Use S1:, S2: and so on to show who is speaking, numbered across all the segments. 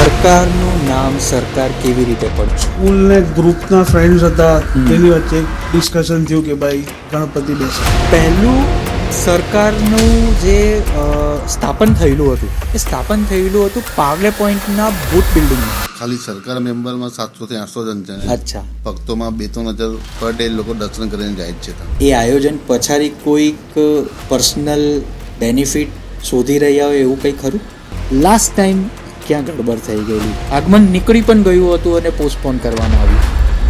S1: સરકારનું નામ સરકાર કેવી રીતે પડે?
S2: સ્કૂલને ગ્રુપના ફ્રેન્ડ્સ હતા તેની વચ્ચે ડિસ્કશન થયું કે ભાઈ ગણપતિ બેસે.
S1: પહેલું સરકારનું જે સ્થાપન થયેલું હતું એ સ્થાપન થયેલું હતું પાવલે પોઈન્ટના બુથ બિલ્ડિંગમાં.
S3: ખાલી સરકાર મેમ્બરમાં 700 થી 800 જણ છે.
S1: અચ્છા.
S3: ભક્તોમાં 2-3 હજાર પર ડે લોકો દર્શન કરીને જાય જ છે.
S1: એ આયોજન પછાડી કોઈક પર્સનલ બેનિફિટ શોધી રહ્યા હોય એવું કંઈ ખરું? લાસ્ટ ટાઈમ ક્યાં ગડબડ થઈ ગયેલી, આગમન નીકળી પણ ગયું હતું અને પોસ્ટપોન કરવામાં આવ્યું.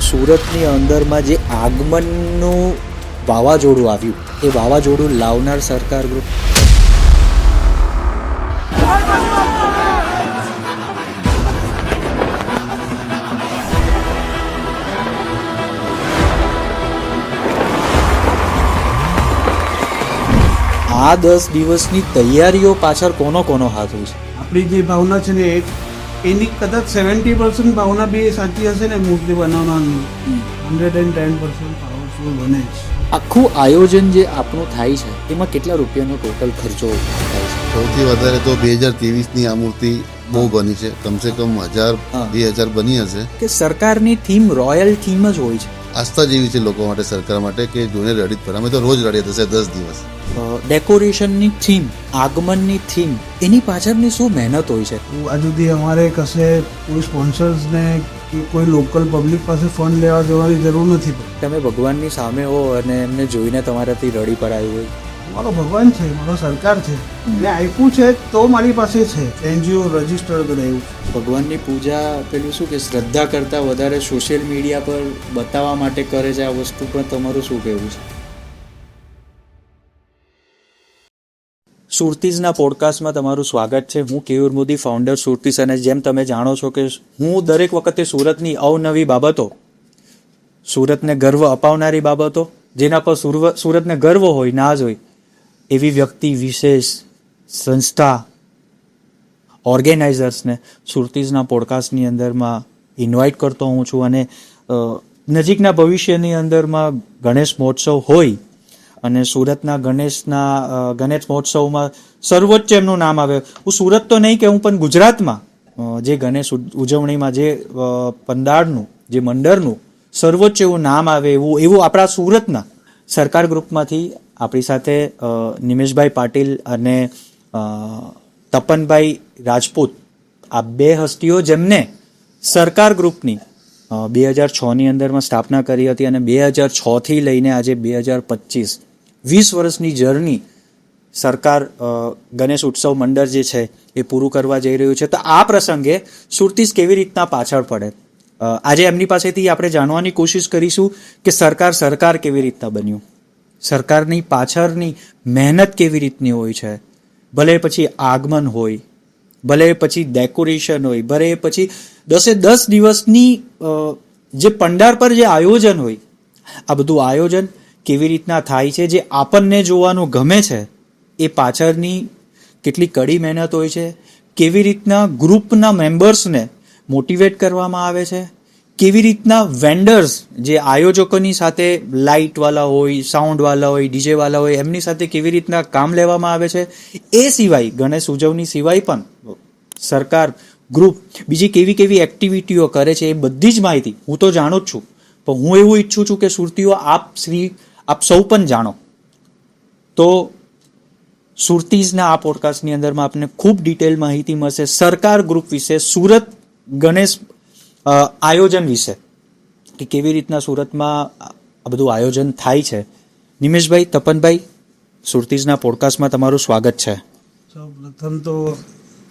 S1: સુરતની અંદરમાં જે આગમનનું વાવાઝોડું આવ્યું એ વાવાઝોડું લાવનાર સરકાર ગ્રુપ. આ 10 દિવસની તૈયારીઓ પાછળ કોનો હાથ હોય છે?
S2: આપણી જે ભાવના છે ને એની કદાચ 70% ભાવના બી સાચી હશે ને. મૂર્તિ બનાવવાની 110% પાવરફુલ બને છે.
S1: આખું આયોજન જે આપણું થાય છે એમાં કેટલા રૂપિયાનો ટોટલ ખર્ચો થાય છે?
S3: સૌથી વધારે તો 2023ની આ મૂર્તિ બહુ બની છે. કમસે કમ 1000-2000 બની હશે.
S1: કે સરકારની થીમ રોયલ થીમ જ હોય છે.
S3: આસ્થા જેવી છે લોકો માટે, સરકાર માટે, કે જોઈને રડી જ પડે. અમે તો રોજ રડીએ થશે 10 દિવસ.
S1: ડેકોરેશનની થીમ, આગમનની થીમ, એની પાછળની શું મહેનત હોય છે?
S2: આ સુધી અમારે કશે કોઈ સ્પોન્સર્સને કે કોઈ લોકલ પબ્લિક પાસે ફંડ લેવા જવાની જરૂર નથી પડી.
S1: તમે ભગવાનની સામે હો અને એમને જોઈને તમારાથી રડી પડાયું હોય.
S2: મારો ભગવાન છે, મારો સરકાર છે, એને આપ્યું છે તો મારી પાસે છે. એનજીઓ રજીસ્ટર કરાયું.
S1: ભગવાનની પૂજા પેલું શું કે શ્રદ્ધા કરતાં વધારે સોશિયલ મીડિયા પર બતાવવા માટે કરે છે આ વસ્તુ, પણ તમારું શું કહેવું છે? સુરતીઝના પોડકાસ્ટમાં તમારું સ્વાગત છે. હું કેયુર મોદી, ફાઉન્ડર સુરતીઝ. અને જેમ તમે જાણો છો કે હું દરેક વખતે સુરતની અવનવી બાબતો, સુરતને ગર્વ અપાવનારી બાબતો, જેના પર સુરતને ગર્વ હોય, નાજ હોય, એવી વ્યક્તિ વિશેષ, સંસ્થા, ઓર્ગેનાઇઝર્સને સુરતીઝના પોડકાસ્ટની અંદરમાં ઇન્વાઇટ કરતો હું છું. અને નજીકના ભવિષ્યની અંદરમાં ગણેશ મહોત્સવ હોય અને સુરતના ગણેશ મહોત્સવમાં સર્વોચ્ચ એમનું નામ આવે. હું સુરત તો નહીં કહું, પણ ગુજરાતમાં જે ગણેશ ઉજવણીમાં જે પંડાળનું, જે મંડળનું સર્વોચ્ચ એવું નામ આવે એવું આપણા સુરતના સરકાર ગ્રુપમાંથી આપણી સાથે નિમેશભાઈ પાટીલ અને તપનભાઈ રાજપૂત, આ બે હસ્તીઓ જેમને સરકાર ગ્રુપની 2006ની અંદરમાં સ્થાપના કરી હતી અને 2006થી લઈને આજે 2025 20 વર્ષની જર્ની સરકાર ગણેશ ઉત્સવ મંડળ જે છે એ પૂરું કરવા જઈ રહ્યું છે. તો આ પ્રસંગે સુરતીઝ કેવી રીતના પાછળ પડે, આજે એમની પાસેથી આપણે જાણવાની કોશિશ કરીશું કે સરકાર કેવી રીતના બન્યું, સરકારની પાછળની મહેનત કેવી રીતની હોય છે. ભલે પછી આગમન હોય, ભલે પછી ડેકોરેશન હોય, ભલે પછી 10 દિવસની જે પંડાર પર જે આયોજન હોય, આ બધું આયોજન કેવી રીતના થાય છે, જે આપણને જોવાનું ગમે છે, એ પાછળની કેટલી કડી મહેનત હોય છે. કેવી રીતના ગ્રુપના મેમ્બર્સને મોટિવેટ કરવામાં આવે છે, કેવી રીતના વેન્ડર્સ જે આયોજકોની સાથે લાઇટવાળા હોય, સાઉન્ડવાળા હોય, ડીજેવાળા હોય, એમની સાથે કેવી રીતના કામ લેવામાં આવે છે. એ સિવાય ગણેશ ઉજવણી સિવાય પણ સરકાર ગ્રુપ બીજી કેવી એક્ટિવિટીઓ કરે છે, એ બધી જ માહિતી હું તો જાણું જ છું, પણ હું એવું ઈચ્છું છું કે સુરતીઓ આપ સૌ પણ જાણો. તો સુરતીઝના આ પોડકાસ્ટની અંદરમાં આપને ખૂબ ડિટેલ માહિતી મળશે સરકાર ગ્રુપ વિશે, સુરત ગણેશ આયોજન વિશે, કે કેવી રીતના સુરતમાં આ બધું આયોજન થાય છે. નિમેશભાઈ, તપનભાઈ, સુરતીઝના પોડકાસ્ટમાં તમારું સ્વાગત છે.
S2: પ્રથમ તો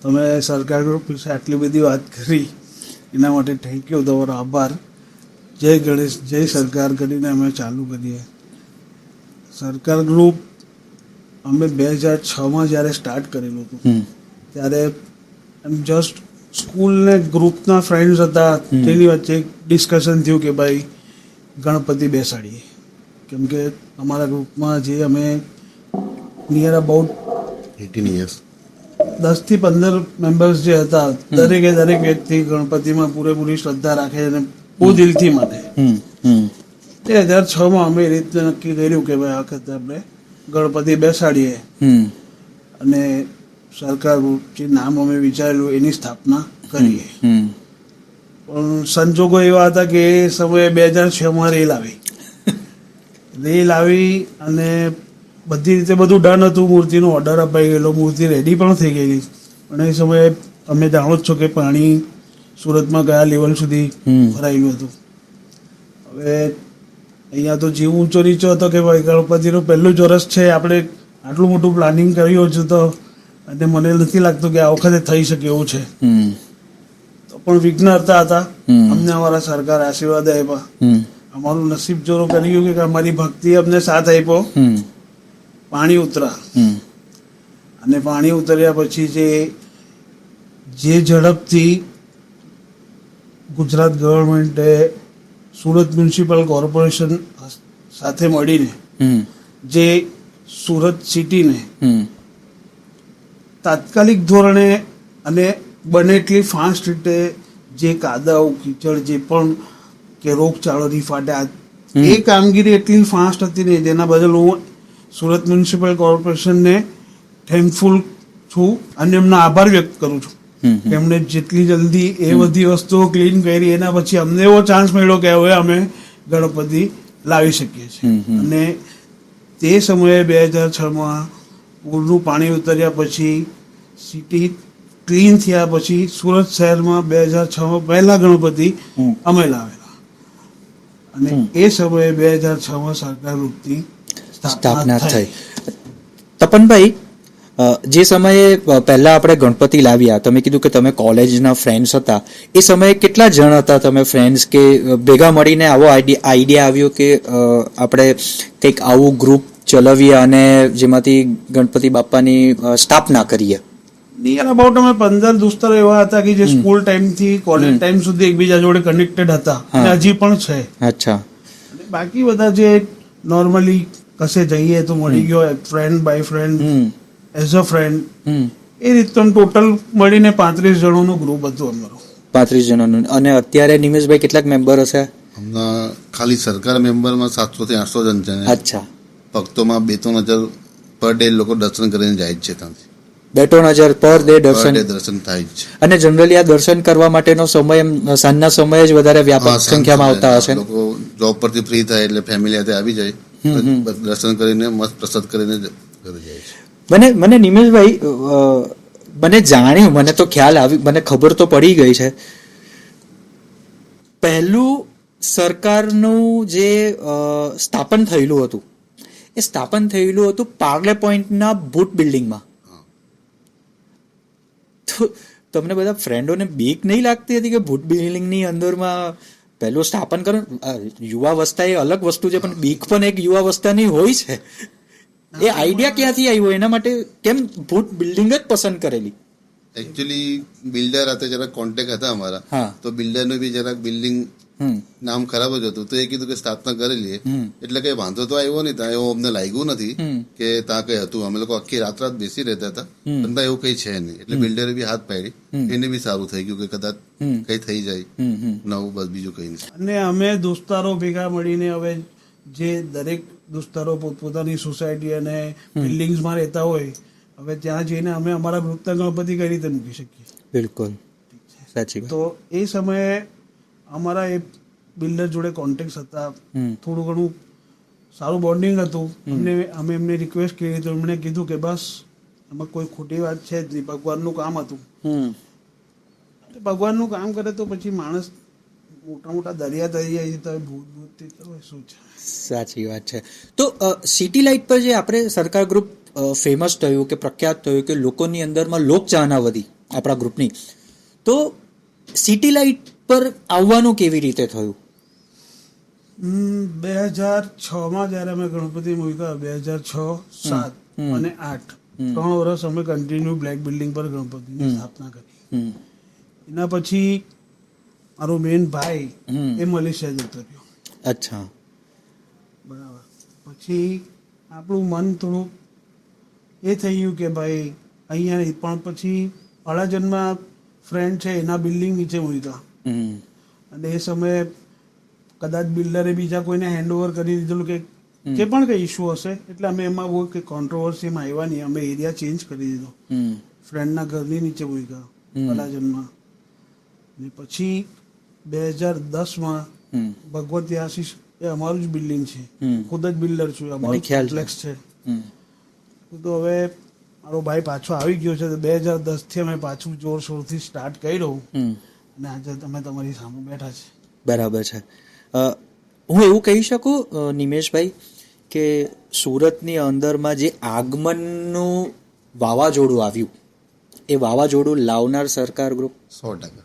S2: તમે સરકાર ગ્રુપ વિશે આટલી બધી વાત કરી એના માટે થેન્ક યુ, તમારો આભાર. જય ગણેશ, જય સરકાર કરીને અમે ચાલુ કરીએ. સરકાર ગ્રુપ અમે 2006માં જ્યારે સ્ટાર્ટ કરેલું હતું ત્યારે જસ્ટ સ્કૂલને ગ્રુપના ફ્રેન્ડ્સ હતા તેની વચ્ચે ડિસ્કશન થયું કે ભાઈ ગણપતિ બેસાડીએ. કેમ કે અમારા ગ્રુપમાં જે અમે નિયર અબાઉટ
S3: 18 years
S2: 10 થી 15 મેમ્બર્સ જે હતા, દરેક વ્યક્તિ ગણપતિમાં પૂરેપૂરી શ્રદ્ધા રાખે છે અને બહુ દિલથી માને. 2006માં અમે એ રીતે નક્કી કર્યું કે ભાઈ આ વખતે આપણે ગણપતિ બેસાડીએ અને સરકાર ગ્રુપ જે નામ અમે વિચારેલું એની સ્થાપના કરીએ.
S1: હમ
S2: પણ સંજોગો એવા હતા કે એ સમયે 2006માં રેલ આવી અને બધી રીતે બધું ડન હતું. મૂર્તિનો ઓર્ડર અપાઈ ગયેલો, મૂર્તિ રેડી પણ થઈ ગયેલી. પણ એ સમયે તમે જાણો જ છો કે પાણી સુરતમાં કયા લેવલ સુધી ભરાયેલું હતું. હવે અહીંયા તો જીવ ઊંચો નીચો હતો કે ભાઈ ગણપતિનું પહેલું જ વર્ષ છે, આપણે આટલું મોટું પ્લાનિંગ કર્યું છે તો, અને મને નથી લાગતું કે આ વખતે થઈ શકે એવું છે. તો પણ વિઘ્નહર્તા હતા. અમને અમારા સરકાર આશીર્વાદ આપ્યા. અમારું નસીબ જોરું કર્યું કે અમારી ભક્તિ અમને સાથ આપ્યો. પાણી ઉતરા અને પાણી ઉતર્યા પછી જે ઝડપથી ગુજરાત ગવર્મેન્ટે સુરત મ્યુનિસિપલ કોર્પોરેશન સાથે મળીને જે સુરત સિટીને તાત્કાલિક ધોરણે અને બને એટલી ફાસ્ટ રીતે જે કાદવ કીચડ જે પણ કે રોગચાળોની ફાટ્યા એ કામગીરી એટલી ફાસ્ટ હતી ને જેના બદલ હું સુરત મ્યુનિસિપલ કોર્પોરેશનને થેન્કફુલ છું અને એમનો આભાર વ્યક્ત કરું છું. એમણે જેટલી જલ્દી એ બધી વસ્તુઓ ક્લીન કરી એના પછી અમને એવો ચાન્સ મળ્યો કે હવે અમે ગણપતિ લાવી શકીએ છીએ. અને તે સમયે 2006માં પૂરનું પાણી ઉતર્યા પછી સિટી ક્લીન થયા પછી સુરત શહેરમાં 2006માં પહેલા ગણપતિ અમે લાવેલા અને એ સમયે 2006માં સરકાર ગ્રુપની
S1: સ્થાપના થઈ. તપનભાઈ, જે સમયે પહેલા આપણે ગણપતિ લાવ્યા, તમે કીધું કે તમે કોલેજના ફ્રેન્ડ્સ હતા, એ સમયે કેટલા જણ હતા તમે ફ્રેન્ડ્સ કે ભેગા મળીને આવો આઈડિયા આવ્યો કે આપણે કંઈક આવું ગ્રુપ ચલાવીએ અને જેમાંથી ગણપતિ બાપાની સ્થાપના કરીએ?
S2: નિયર અબાઉટ અમે 15 દોસ્તારો એવા હતા કે જે સ્કૂલ ટાઈમથી કોલેજ ટાઈમ સુધી એકબીજા જોડે કનેક્ટેડ હતા અને હજી પણ છે.
S1: અચ્છા.
S2: બાકી બધા જે નોર્મલી કશે જઈએ તો મળી ગયો friend by friend as a friend, એ રીતે ટોટલ મળીને 35 જણોનું ગ્રુપ હતું અમારું. 35
S1: જણોનું. અને અત્યારે નિમેશભાઈ કેટલાક મેમ્બર હશે?
S3: હમણાં ખાલી સરકાર મેમ્બરમાં 700 થી 800 જણ છે.
S1: અચ્છા.
S3: ભક્તોમાં 2-3 હજાર પર ડે લોકો દર્શન કરીને જાય છે. ત્યાંથી
S1: 2-3 હજાર પર ડે દર્શન
S3: થાય છે.
S1: અને જનરલી આ દર્શન કરવા માટેનો સમય સાંજના સમયે જ વધારે વ્યાપક સંખ્યામાં આવતા હશે.
S3: લોકો જોબ પરથી ફ્રી થાય એટલે ફેમિલી સાથે આવી જાય, દર્શન કરીને મસ્ત પ્રસાદ કરીને ઘરે જાય છે.
S1: મને નિમેશભાઈ, મને જાણ્યું, મને તો ખ્યાલ આવી, મને ખબર તો પડી ગઈ છે. પહેલું સરકારનું જે સ્થાપન થયેલું હતું એ સ્થાપન થયેલું હતું પાર્લે પોઈન્ટના બુટ બિલ્ડિંગમાં. તો તમને બધા ફ્રેન્ડોને બીક નહીં લાગતી હતી કે બુટ બિલ્ડિંગની અંદરમાં પહેલું સ્થાપન કરો? યુવાવસ્થા એ અલગ વસ્તુ છે, પણ બીક પણ એક યુવાવસ્થાની હોય છે. એ આઈડિયા ક્યાંથી આવ્યો? એના માટે કેમ ભૂત બિલ્ડિંગ જ પસંદ કરેલી?
S3: એકચ્યુઅલી બિલ્ડર સાથે જરાક કોન્ટેક્ટ હતા અમારા, તો બિલ્ડરનું બી જરાક બિલ્ડિંગ નામ ખરાબ જ હતું, તો એ કીધું કે સ્થાપના કરેલી. એટલે કઈ વાંધો તો આવ્યો નહીં, ત્યાં એવું અમને લાગ્યું નથી કે ત્યાં કઈ હતું. અમે લોકો આખી રાત બેસી રહેતા હતા, પણ ત્યાં એવું કઈ છે નહીં. એટલે બિલ્ડરે બી હાથ પાડી, એને બી સારું થઈ ગયું કે કદાચ કઈ થઈ જાય નવું, બસ બીજું કઈ નહીં.
S2: અને અમે દોસ્તારો ભેગા મળીને હવે જે દરેક દોસ્તારો પોતપોતાની સોસાયટી અને બિલ્ડિંગ્સમાં રહેતા હોય, હવે ત્યાં જઈને અમે અમારા ગ્રુપના ગણપતિ કઈ રીતે મૂકી શકીએ?
S1: બિલકુલ સાચી વાત.
S2: તો એ સમયે અમારા એ બિલ્ડર જોડે કોન્ટેક્ટ હતા, થોડું ઘણું સારું બોન્ડિંગ હતું. અમે એમને રિક્વેસ્ટ કરી તો એમણે કીધું કે બસ એમાં કોઈ ખોટી વાત છે જ નહીં, ભગવાનનું કામ હતું. ભગવાનનું કામ કરે તો પછી માણસ મોટા મોટા દરિયા તરી જાય તો ભૂત શું છે?
S1: સાચી વાત છે. તો સિટી લાઇટ પર જે આપણે સરકાર ગ્રુપ ફેમસ થયું કે પ્રખ્યાત થયું કે લોકોની અંદરમાં લોકચાહના વધી આપણા ગ્રુપની, તો સિટી લાઇટ પર આવવાનું કેવી રીતે થયું?
S2: 2006માં જયારે અમે ગણપતિ મૂક્યા, 2006, 2007 અને 2008 3 વર્ષ અમે કન્ટિન્યુ બ્લેક બિલ્ડિંગ પર ગણપતિની સ્થાપના કરી. એના પછી મારો મેન ભાઈ એ મલેશિયા જતો રહ્યો.
S1: અચ્છા.
S2: બરાબર. પછી આપણું મન થોડું એ થઈ ગયું કે ભાઈ અહીંયા નહીં, પણ પછી અડાજણમાં ફ્રેન્ડ છે એના બિલ્ડિંગ નીચે મૂક્યા. અને એ સમયે કદાચ બિલ્ડરે બીજા કોઈને હેન્ડઓવર કરી દીધેલું કે જે પણ કંઈ ઇસ્યુ હશે, એટલે અમે એમાં બહુ કે કોન્ટ્રોવર્સીમાં આવ્યા નહીં, અમે એરિયા ચેન્જ કરી દીધો. ફ્રેન્ડના ઘરની નીચે મૂક્યા અડાજણમાં. ને પછી 2010માં ભગવતી આશીષ એ અમારું જ બિલ્ડિંગ છે, ખુદ જ બિલ્ડર છું, અમારું કોમ્પ્લેક્સ છે. તો હવે મારો ભાઈ પાછો આવી ગયો છે, તો 2010થી અમે પાછું જોરશોરથી સ્ટાર્ટ કર્યું અને આજે તમે તમારી સામે બેઠા છે.
S1: બરાબર છે. હું એવું કહી શકું નિમેશભાઈ કે સુરતની અંદરમાં જે આગમનનું વાવાઝોડું આવ્યું, એ વાવાઝોડું લાવનાર સરકાર ગ્રુપ
S3: 100%.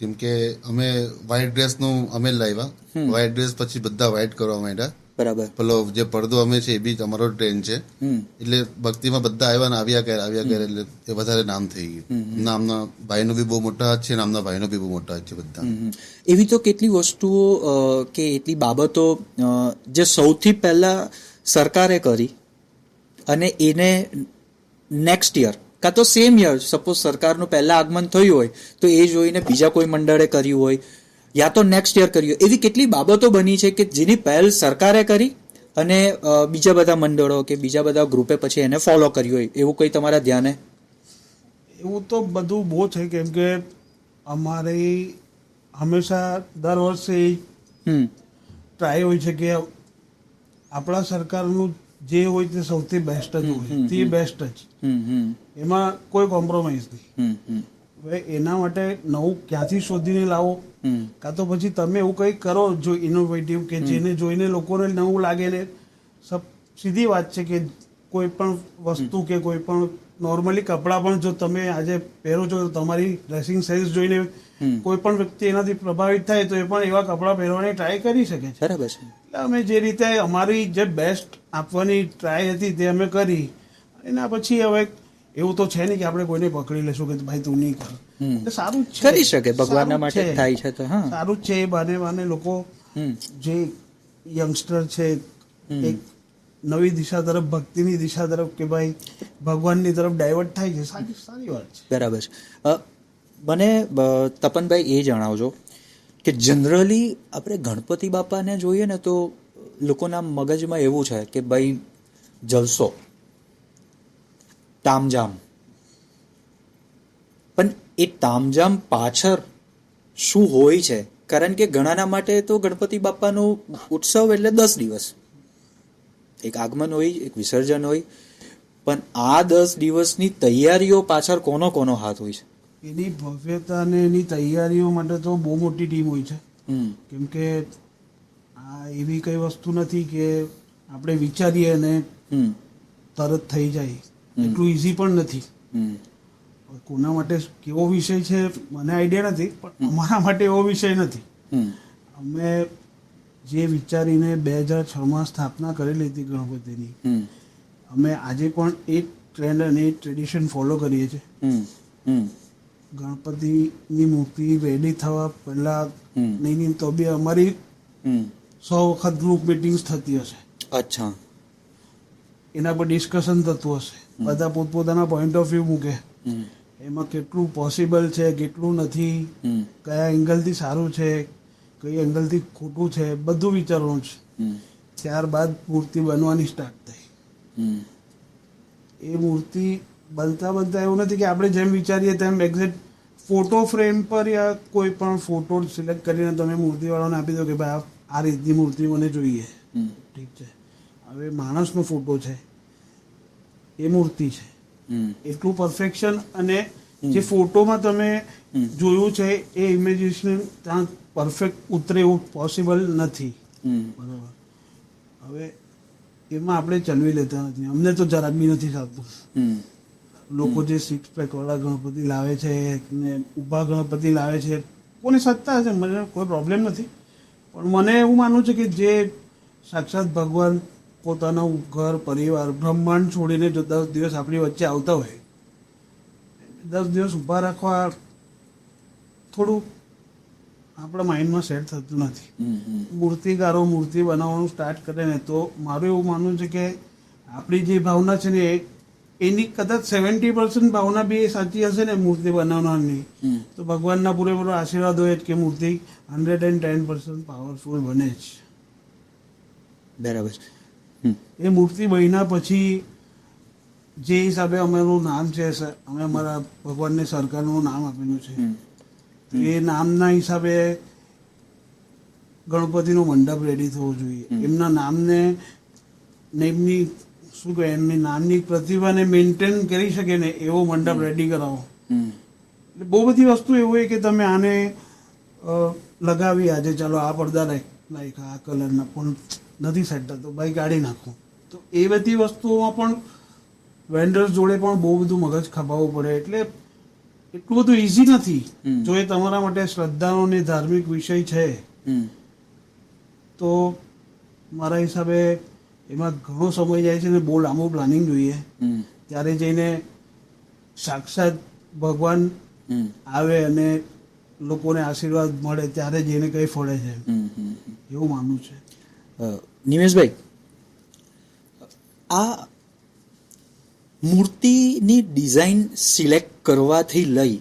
S3: કેમ કે અમે વ્હાઇટ ડ્રેસનું અમે લાવ્યા, વ્હાઇટ ડ્રેસ પછી બધા વ્હાઇટ કરવા માંડ્યા.
S1: બરાબર.
S3: પેલો જે પડદો અમે છે એ બી અમારો ટ્રેન્ડ છે, એટલે ભક્તિમાં બધા આવ્યા ને આવ્યા કરે એટલે એ વધારે નામ થઈ ગયું. નામના ભાઈનો બી બહુ મોટા હાથ છે, નામના ભાઈનો બી બહુ મોટા હાથ છે બધા.
S1: એવી તો કેટલી વસ્તુઓ કે એટલી બાબતો જે સૌથી પહેલા સરકારે કરી અને એને નેક્સ્ટ યર કાં તો સેમ યર સપોઝ સરકારનું પહેલા આગમન થયું હોય તો એ જોઈને બીજા કોઈ મંડળે કર્યું હોય યા તો નેક્સ્ટ યર કર્યું, એવી કેટલી બાબતો બની છે કે જેની પહેલ સરકારે કરી અને બીજા બધા મંડળો કે બીજા બધા ગ્રુપે પછી એને ફોલો કર્યું હોય, એવું કંઈ તમારા ધ્યાને?
S2: એવું તો બધું બહુ છે, કેમ કે અમારે હંમેશા દર વર્ષે ટ્રાય હોય છે કે આપણા સરકારનું જે હોય તે સૌથી બેસ્ટ જ હોય, તે બેસ્ટ જ, એમાં કોઈ કોમ્પ્રોમાઇઝ નહીં. હવે એના માટે નવું ક્યાંથી શોધીને લાવો, કાં તો પછી તમે એવું કંઈક કરો જો ઇનોવેટિવ કે જેને જોઈને લોકોને નવું લાગે ને. સીધી વાત છે કે કોઈ પણ વસ્તુ કે કોઈ પણ નોર્મલી કપડાં પણ જો તમે આજે પહેરો છો તો તમારી ડ્રેસિંગ સેન્સ જોઈને કોઈ પણ વ્યક્તિ એનાથી પ્રભાવિત થાય તો એ પણ એવા કપડાં પહેરવાની ટ્રાય કરી શકે છે.
S1: બરાબર છે.
S2: એટલે અમે જે રીતે અમારી જે બેસ્ટ આપવાની ટ્રાય હતી તે અમે કરી. એના પછી હવે એવું તો છે નહીં કે આપણે કોઈને પકડી લેશું કે ભાઈ તું નહીં કર, સારું જ છે,
S1: કરી શકે, ભગવાનના માટે થાય છે તો હા
S2: સારું જ છે. એ બાને લોકો જે યંગસ્ટર છે એક નવી દિશા તરફ, ભક્તિની દિશા તરફ કે ભાઈ ભગવાનની તરફ ડાયવર્ટ થાય છે, સારી વાત છે.
S1: બરાબર છે. મને તપનભાઈ એ જણાવજો કે જનરલી આપણે ગણપતિ બાપાને જોઈએ ને તો લોકોના મગજમાં એવું છે કે ભાઈ જલસો, તામઝામ, પણ એ તામઝામ પાછળ શું હોય છે? કારણ કે ઘણાના માટે તો ગણપતિ બાપાનો ઉત્સવ એટલે 10 દિવસ, એક આગમન હોય, એક વિસર્જન હોય, પણ આ 10 દિવસની તૈયારીઓ પાછળ કોનો કોનો હાથ હોય છે?
S2: એની ભવ્યતા અને એની તૈયારીઓ માટે તો બહુ મોટી ટીમ હોય છે, કેમ કે આ એવી કઈ વસ્તુ નથી કે આપણે વિચારીએ અને તરત થઈ જાય, એટલું ઇઝી પણ નથી. કોના માટે કેવો વિષય છે મને આઈડિયા નથી, પણ અમારા માટે એવો વિષય નથી. અમે જે વિચારીને 2006માં સ્થાપના કરેલી હતી ગણપતિની, અમે આજે પણ એ ટ્રેન્ડ અને એ ટ્રેડિશન ફોલો કરીએ છીએ. ગણપતિની મૂર્તિ રેડી થવા પહેલા નહીં તો બી અમારી 100 વખત ગ્રુપ મિટિંગ્સ થતી હશે.
S1: અચ્છા.
S2: એના પર ડિસ્કશન થતું હશે, બધા પોતપોતાના પોઈન્ટ ઓફ વ્યૂ મૂકે, એમાં કેટલું પોસિબલ છે, કેટલું નથી, કયા એંગલથી સારું છે, કઈ એંગલથી ખોટું છે, બધું વિચારવાનું છે. ત્યારબાદ મૂર્તિ બનવાની સ્ટાર્ટ થઈ. એ મૂર્તિ બનતા એવું નથી કે આપણે જેમ વિચારીએ તેમ એક્ઝેક્ટ ફોટો ફ્રેમ પર યા કોઈ પણ ફોટો સિલેક્ટ કરીને તમે મૂર્તિવાળાને આપી દો કે ભાઈ આ રીતની મૂર્તિ મને જોઈએ, ઠીક છે. હવે માણસનો ફોટો છે, એ મૂર્તિ છે, એટલું પરફેક્શન અને જે ફોટોમાં તમે જોયું છે એ ઇમેજિનેશન ત્યાં પરફેક્ટ ઉતરે એવું પોસિબલ નથી. બરાબર. હવે એમાં આપણે ચલવી લેતા નથી, અમને તો જરાક બી નથી થતું. લોકો જે 6 પેક વાળા ગણપતિ લાવે છે ને ઊભા ગણપતિ લાવે છે, કોને સત્તા છે, મને કોઈ પ્રોબ્લેમ નથી, પણ મને એવું માનવું છે કે જે સાક્ષાત ભગવાન પોતાનું ઘર, પરિવાર, બ્રહ્માંડ છોડીને જો 10 દિવસ આપણી વચ્ચે આવતા હોય, 10 દિવસ ઊભા રાખવા થોડું આપણા માઇન્ડમાં સેટ થતું નથી. મૂર્તિકારો મૂર્તિ બનાવવાનું સ્ટાર્ટ કરે ને તો મારું એવું માનવું છે કે આપણી જે ભાવના છે ને એની કદાચ 70% ભાવના બી એ સાચી હશે ને મૂર્તિ બનાવનારની, તો ભગવાનના પૂરેપૂરો આશીર્વાદ હોય કે મૂર્તિ 110% પાવરફુલ બને જ.
S1: બરાબર.
S2: એ મૂર્તિ બન્યા પછી જે હિસાબે અમારું નામ છે અમે અમારા ભગવાનને સરકારનું નામ આપેલું છે એ નામના હિસાબે ગણપતિનો મંડપ રેડી થવો જોઈએ. એમના નામને ને એમની શું કહે એમની નામની પ્રતિભાને મેન્ટેન કરી શકે ને એવો મંડપ રેડી કરાવો. એટલે બહુ બધી વસ્તુ એવું હોય કે તમે આને લગાવી આજે ચાલો આ પડદા લાઈક આ કલરના પણ નથી સેટ થતો ભાઈ કાઢી નાખો. તો એ બધી વસ્તુઓમાં પણ વેન્ડર્સ જોડે પણ બહુ બધું મગજ ખપાવવું પડે. એટલે એટલું બધું ઇઝી નથી. જો એ તમારા માટે શ્રદ્ધાનો ને ધાર્મિક વિષય છે તો મારા હિસાબે એમાં ઘણો સમય જાય છે ને બહુ લાંબુ પ્લાનિંગ જોઈએ. ત્યારે જઈને સાક્ષાત ભગવાન આવે અને લોકોને આશીર્વાદ મળે ત્યારે જઈને કંઈ ફળે છે એવું માનવું છે.
S1: નિમેશભાઈ, આ મૂર્તિની ડિઝાઇન સિલેક્ટ કરવાથી લઈ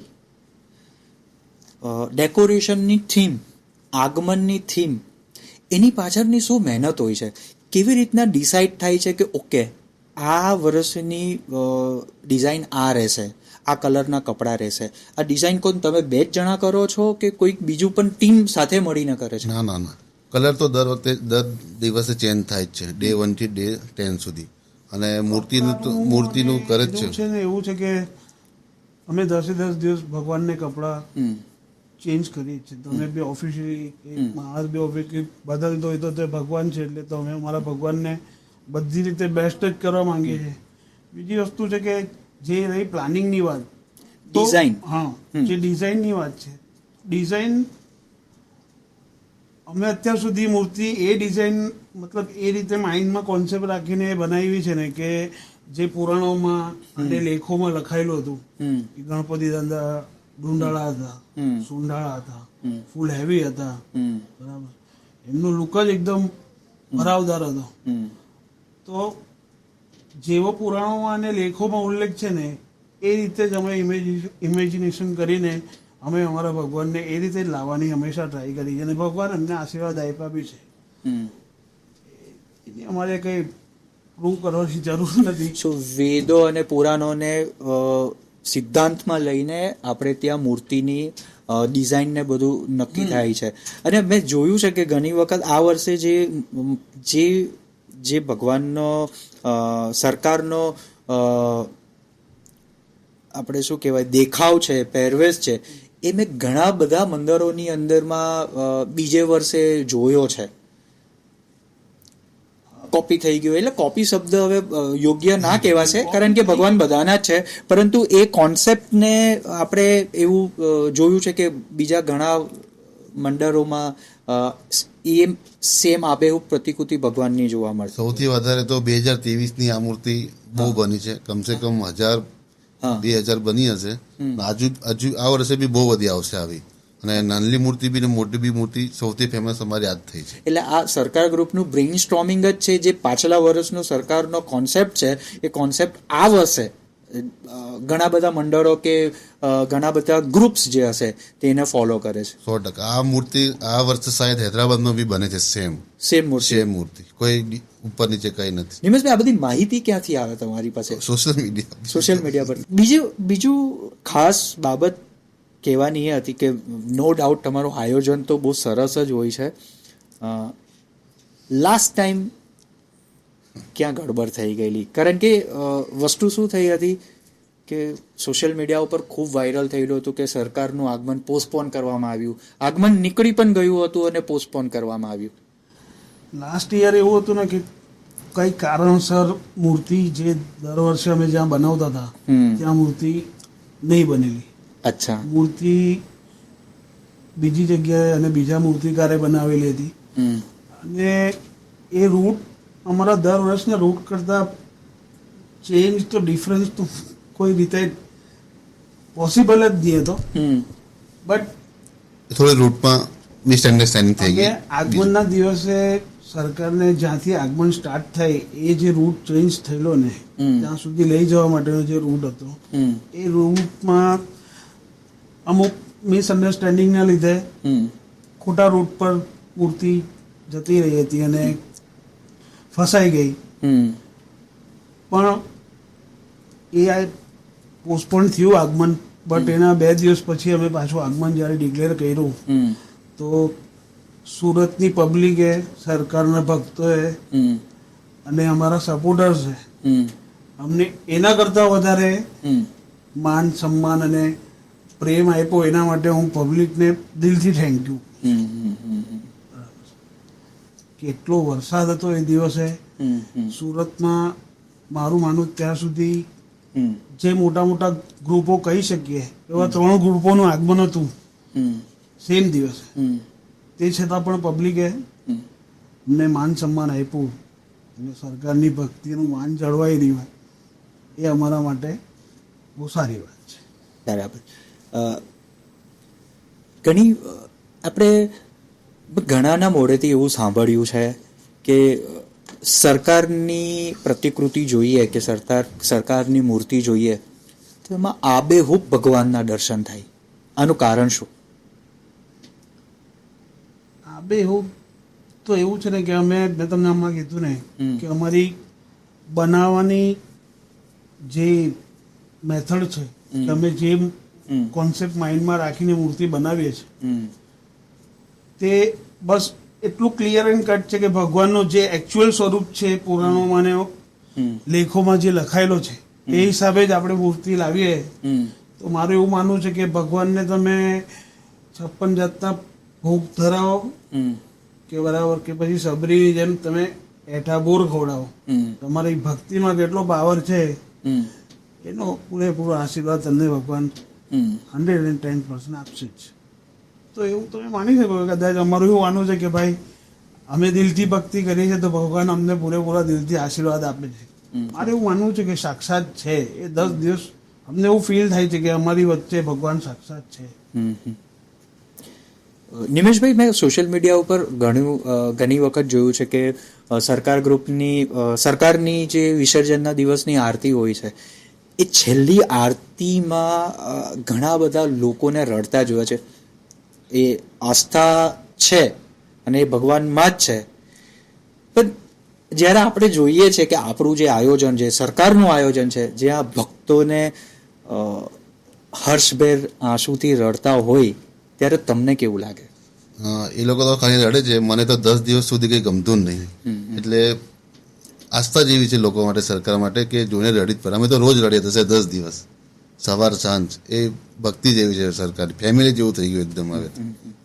S1: ડેકોરેશનની થીમ, આગમનની થીમ, એની પાછળની શું મહેનત હોય છે? કેવી રીતના ડિસાઇડ થાય છે કે ઓકે આ વર્ષની ડિઝાઇન આ રહેશે, આ કલરના કપડાં રહેશે? આ ડિઝાઇન કોણ તમે 2 જ જણા કરો છો કે કોઈક બીજું પણ ટીમ સાથે મળીને કરે છે?
S3: ના, કલર તો દર વખતે દર દિવસે ચેન્જ થાય જ છે, ડે 1 થી ડે 10 સુધી. અને મૂર્તિનું કરે જ
S2: છે ને એવું છે કે અમે 10 દિવસ ભગવાનને કપડાં ચેન્જ કરીએ છીએ. તમે બી ઓફિશિયલી માણસ બી ઓફિશિયલી બદલતો હોય તો તે ભગવાન છે એટલે તો અમે અમારા ભગવાનને બધી રીતે બેસ્ટ જ કરવા માંગીએ છીએ. બીજી વસ્તુ છે કે જે રહી પ્લાનિંગની વાત,
S1: ડિઝાઇન,
S2: હા, જે ડિઝાઇનની વાત છે, ડિઝાઇન અમે અત્યાર સુધી મૂર્તિ એ ડિઝાઇન મતલબ એ રીતે માઇન્ડમાં કોન્સેપ્ટ રાખીને બનાવી છે ને કે જે પુરાણોમાં અને લેખોમાં લખાયેલું હતું કે ગણપતિ દાદા ડુંડાળા હતા, સુંડાળા હતા, ફૂલ હેવી હતા, બરાબર, એમનો લુક જ એકદમ ભરાવદાર હતો. તો જેવો પુરાણોમાં અને લેખોમાં ઉલ્લેખ છે ને એ રીતે જ અમે ઇમેજિનેશન કરીને અમે અમારા ભગવાનને એ રીતે જ લાવવાની હંમેશા ટ્રાય કરી છે અને ભગવાન અમને આશીર્વાદ આપ્યા બી છે. એની અમારે કંઈ પ્રૂવ કરવાની જરૂર નથી.
S1: વેદો અને પુરાણોને સિદ્ધાંતમાં લઈને આપણે ત્યાં મૂર્તિની ડિઝાઇન ને બધું નક્કી થાય છે. અને મેં જોયું છે કે ઘણી વખત આ વર્ષે જે ભગવાનનો સરકારનો આપણે શું કહેવાય દેખાવ છે, પહેરવેશ છે, એ મેં ઘણા બધા મંદિરોની અંદરમાં બીજે વર્ષે જોયો છે. કોપી થઈ ગયું, એટલે કોપી શબ્દ હવે યોગ્ય ના કહેવાશે કારણ કે ભગવાન બધાના જ છે, પરંતુ એ કોન્સેપ્ટને આપણે એવું જોયું છે કે બીજા ઘણા મંડળોમાં એ સેમ આબેહૂબ પ્રતિકૃતિ ભગવાનની જોવા મળશે.
S3: સૌથી વધારે તો 2023ની આ મૂર્તિ બહુ બની છે, કમસે કમ 1000-2000 બની હશે. હજુ આ વર્ષે બી બહુ બધી આવશે આવી. અને નાનલી મૂર્તિ બી ને મોટી બી મૂર્તિ સૌથી ફેમસ અમારી યાદ થઈ છે.
S1: એટલે આ સરકાર ગ્રુપનું બ્રેઇન સ્ટોર્મિંગ જ છે. જે પાછલા વર્ષનો સરકારનો કોન્સેપ્ટ છે એ કોન્સેપ્ટ આ વર્ષે ઘણા બધા મંડળો કે ઘણા બધા ગ્રુપ્સ જે હશે તેને ફોલો કરે છે.
S3: 100%. આ મૂર્તિ આ વર્ષે શાયદ હૈદરાબાદમાં બી બને છે. સેમ મૂર્તિ, કોઈ ઉપર નીચે કઈ નથી.
S1: નિમેશભાઈ, આ બધી માહિતી ક્યાંથી આવે તમારી પાસે?
S3: સોશિયલ મીડિયા
S1: પર. બીજું ખાસ બાબત કહેવાની એ હતી કે નો ડાઉટ તમારું આયોજન તો બહુ સરસ જ હોય છે. લાસ્ટ ટાઈમ ક્યાં ગડબડ થઈ ગયેલી? કારણ કે વસ્તુ શું થઈ હતી કે સોશિયલ મીડિયા ઉપર ખૂબ વાયરલ થયેલું હતું કે સરકારનું આગમન પોસ્ટપોન કરવામાં આવ્યું. આગમન નીકળી પણ ગયું હતું અને પોસ્ટપોન કરવામાં આવ્યું.
S2: લાસ્ટ યર એવું હતું ને કે કઈ કારણસર મૂર્તિ જે દર વર્ષે અમે જ્યાં બનાવતા હતા ત્યાં મૂર્તિ નહીં બનેલી.
S1: અચ્છા.
S2: મૂર્તિ બીજી જગ્યાએ અને બીજા મૂર્તિકારે બનાવેલી હતી અને એ રૂટ અમારા દર વર્ષના રૂટ કરતા ચેન્જ તો ડિફરન્સ તો કોઈ રીતે પોસિબલ જ નહીં હતો. બટ
S3: થોડી રૂટમાં મિસઅન્ડરસ્ટેન્ડિંગ થઈ ગઈ.
S2: આગમનના દિવસે સરકારને જ્યાંથી આગમન સ્ટાર્ટ થાય એ જે રૂટ ચેન્જ થયેલો ને ત્યાં સુધી લઈ જવા માટેનો જે રૂટ હતો એ રૂટમાં અમુક મિસઅન્ડરસ્ટેન્ડિંગના લીધે ખોટા રૂટ પર મૂર્તિ જતી રહી હતી અને ફસાઈ ગઈ. પણ એ પોસ્ટપોન થયું આગમન, બટ એના 2 દિવસ પછી અમે પાછું આગમન જ્યારે ડિક્લેર કર્યું તો સુરતની પબ્લિકે, સરકારના ભક્તોએ અને અમારા સપોર્ટર્સે અમને એના કરતાં વધારે માન સન્માન અને પ્રેમ આપ્યો. એના માટે હું પબ્લિકને દિલથી થેન્ક યુ. કેટલો વરસાદ હતો એ દિવસે સુરતમાં. મારું માનવું ત્યાં સુધી જે મોટા મોટા ગ્રુપો કહી શકીએ એવા 3 ગ્રુપોનું આગમન હતું સેમ દિવસે. તે છતાં પણ પબ્લિકે અમને માન સન્માન આપ્યું અને સરકારની ભક્તિનું માન જળવાઈ રહ્યું એ અમારા માટે બહુ સારી વાત છે.
S1: બરાબર. ઘણી આપણે ઘણાના મોઢેથી એવું સાંભળ્યું છે કે સરકારની પ્રતિકૃતિ જોઈએ કે સરકારની મૂર્તિ જોઈએ તો એમાં આબેહૂબ ભગવાનના દર્શન થાય. આનું કારણ શું?
S2: આબેહૂબ તો એવું છે ને કે મેં તમને હમણાં કીધું ને કે અમારી બનાવવાની જે મેથડ છે, અમે જે કોન્સેપ્ટ માઇન્ડમાં રાખીને મૂર્તિ બનાવીએ છીએ તે બસ એટલું ક્લિયર એન્ડ કટ છે કે ભગવાનનું જે એકચ્યુઅલ સ્વરૂપ છે પુરાણોમાં ને લેખોમાં જે લખાયેલો છે એ હિસાબે જ આપણે મૂર્તિ લાવીએ. તો મારું એવું માનવું છે કે ભગવાનને તમે 56 જાતના ભોગ ધરાવો કે બરાબર, કે પછી સબરીની જેમ તમે એઠા બોર ખવડાવો, તમારી ભક્તિમાં કેટલો પાવર છે એનો પૂરેપૂરો આશીર્વાદ તમને ભગવાન 110% આપશે જ. તો એવું તમે માની શકો. કદાચ અમારું એવું માનવું છે કે ભાઈ અમે દિલથી ભક્તિ કરીએ છીએ તો ભગવાન અમને પૂરેપૂરા દિલથી આશીર્વાદ આપે છે. મારે એવું માનવું છે કે સાક્ષાત છે. એ 10 દિવસ અમને એવું ફીલ થાય છે કે અમારી વચ્ચે ભગવાન સાક્ષાત છે.
S1: નિમેશભાઈ, મેં સોશિયલ મીડિયા ઉપર ઘણી વખત જોયું છે કે સરકારની જે વિસર્જનના દિવસની આરતી હોય છે એ છેલ્લી આરતીમાં ઘણા બધા લોકોને રડતા જોયા છે. એ આસ્થા છે અને એ ભગવાનમાં જ છે, પણ જ્યારે આપણે જોઈએ છે કે આપણું જે આયોજન છે, સરકારનું આયોજન છે, જ્યાં ભક્તોને હર્ષભેર આંસુથી રડતા હોય ત્યારે તમને કેવું લાગે?
S3: એ લોકો તો ખાલી રડે છે. મને તો 10 દિવસ સુધી કંઈ ગમતું જ નહીં. એટલે આસ્થા જેવી છે લોકો માટે, સરકાર માટે, કે જોઈને રડી જ પડે. અમે તો રોજ રડીએ થશે 10 દિવસ, સવાર સાંજ. એ ભક્તિ જેવી છે સરકાર, ફેમિલી જેવું થઈ ગયું એકદમ. હવે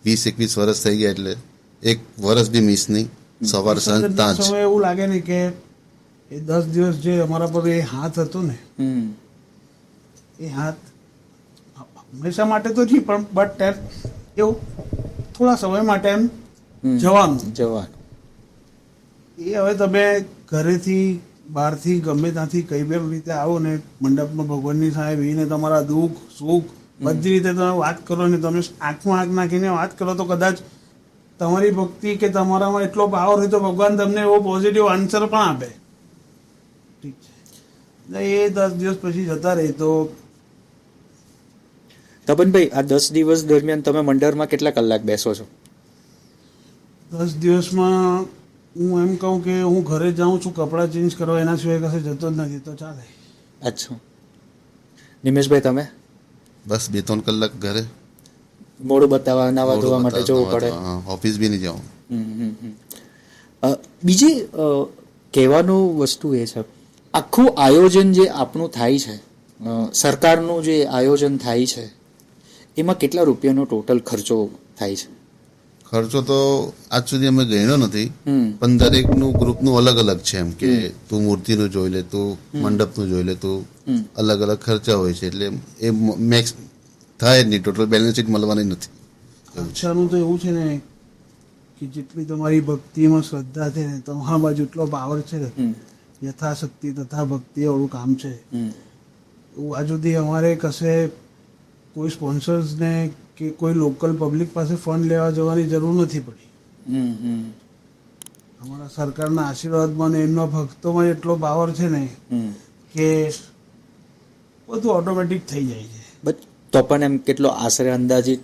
S3: 20-21 વર્ષ થઈ ગયા એટલે એક વર્ષ બી મિસ નહીં, સવાર સાંજ તાંજ.
S2: એવું લાગે ને કે એ 10 દિવસ જે અમારા પર એ હાથ હતો ને, એ હાથ હંમેશા માટે તો નહીં, પણ બટ એવું થોડા સમય માટે એમ જવાનું. એ હવે તમે ઘરેથી બહારથી ગમે ત્યાંથી કઈ બે રીતે આવો ને મંડપમાં ભગવાનની સામે બેસીને તમારા દુઃખ સુખ બધી રીતે તમે વાત કરો ને તમે આંખમાં આંખ નાખીને વાત કરો તો કદાચ તમારી ભક્તિ કે તમારામાં એટલો પાવર હોય તો ભગવાન તમને એવો પોઝિટિવ આન્સર પણ આપે. ઠીક છે. એ 10 દિવસ પછી જતા રહે તો.
S1: તપનભાઈ, આ 10 દિવસ દરમિયાન તમે મંડળમાં કેટલા કલાક બેસો છો?
S2: 10 દિવસમાં હું એમ કહું કે હું ઘરે જાઉં છું કપડાં ચેન્જ કરવા, એના સિવાય કશે જતો જ નથી તો ચાલે.
S1: અચ્છા. નિમેશભાઈ, તમે?
S3: બસ 2-3 કલાક ઘરે.
S1: મોડું બતાવવા, નાવા ધોવા માટે જવું પડે,
S3: ઓફિસ બી નહીં જાઉં.
S1: બીજી કહેવાનું વસ્તુ એ છે, આખું આયોજન જે આપણું થાય છે, સરકારનું જે આયોજન થાય છે, એમાં કેટલા રૂપિયાનો ટોટલ ખર્ચો થાય છે?
S3: ખર્ચો તો આજ સુધી અમે ગણ્યો નથી, પણ દરેકનું ગ્રુપનું અલગ અલગ છે. એમ કે તું મૂર્તિનું જોઈ લે, તું મંડપનું જોઈ લે, તું અલગ અલગ ખર્ચા હોય છે. એટલે એ મેક્સ થાય જ નહીં, ટોટલ બેલેન્સ શીટ મળવાની નથી.
S2: ખર્ચાનું તો એવું છે ને કે જેટલી તમારી ભક્તિમાં શ્રદ્ધા છે ને, તમારા બાજુ એટલો પાવર છે, યથાશક્તિ તથા ભક્તિ વાળું કામ છે. આ સુધી અમારે કશે કોઈ સ્પોન્સર્સને કે કોઈ લોકલ પબ્લિક પાસે ફંડ લેવા જવાની જરૂર નથી પડી. અમારા સરકારના આશીર્વાદમાં ને એમના ભક્તોમાં એટલો પાવર છે ને કે બધું ઓટોમેટિક થઈ જાય છે.
S1: તો પણ એમ કેટલો આશરે અંદાજિત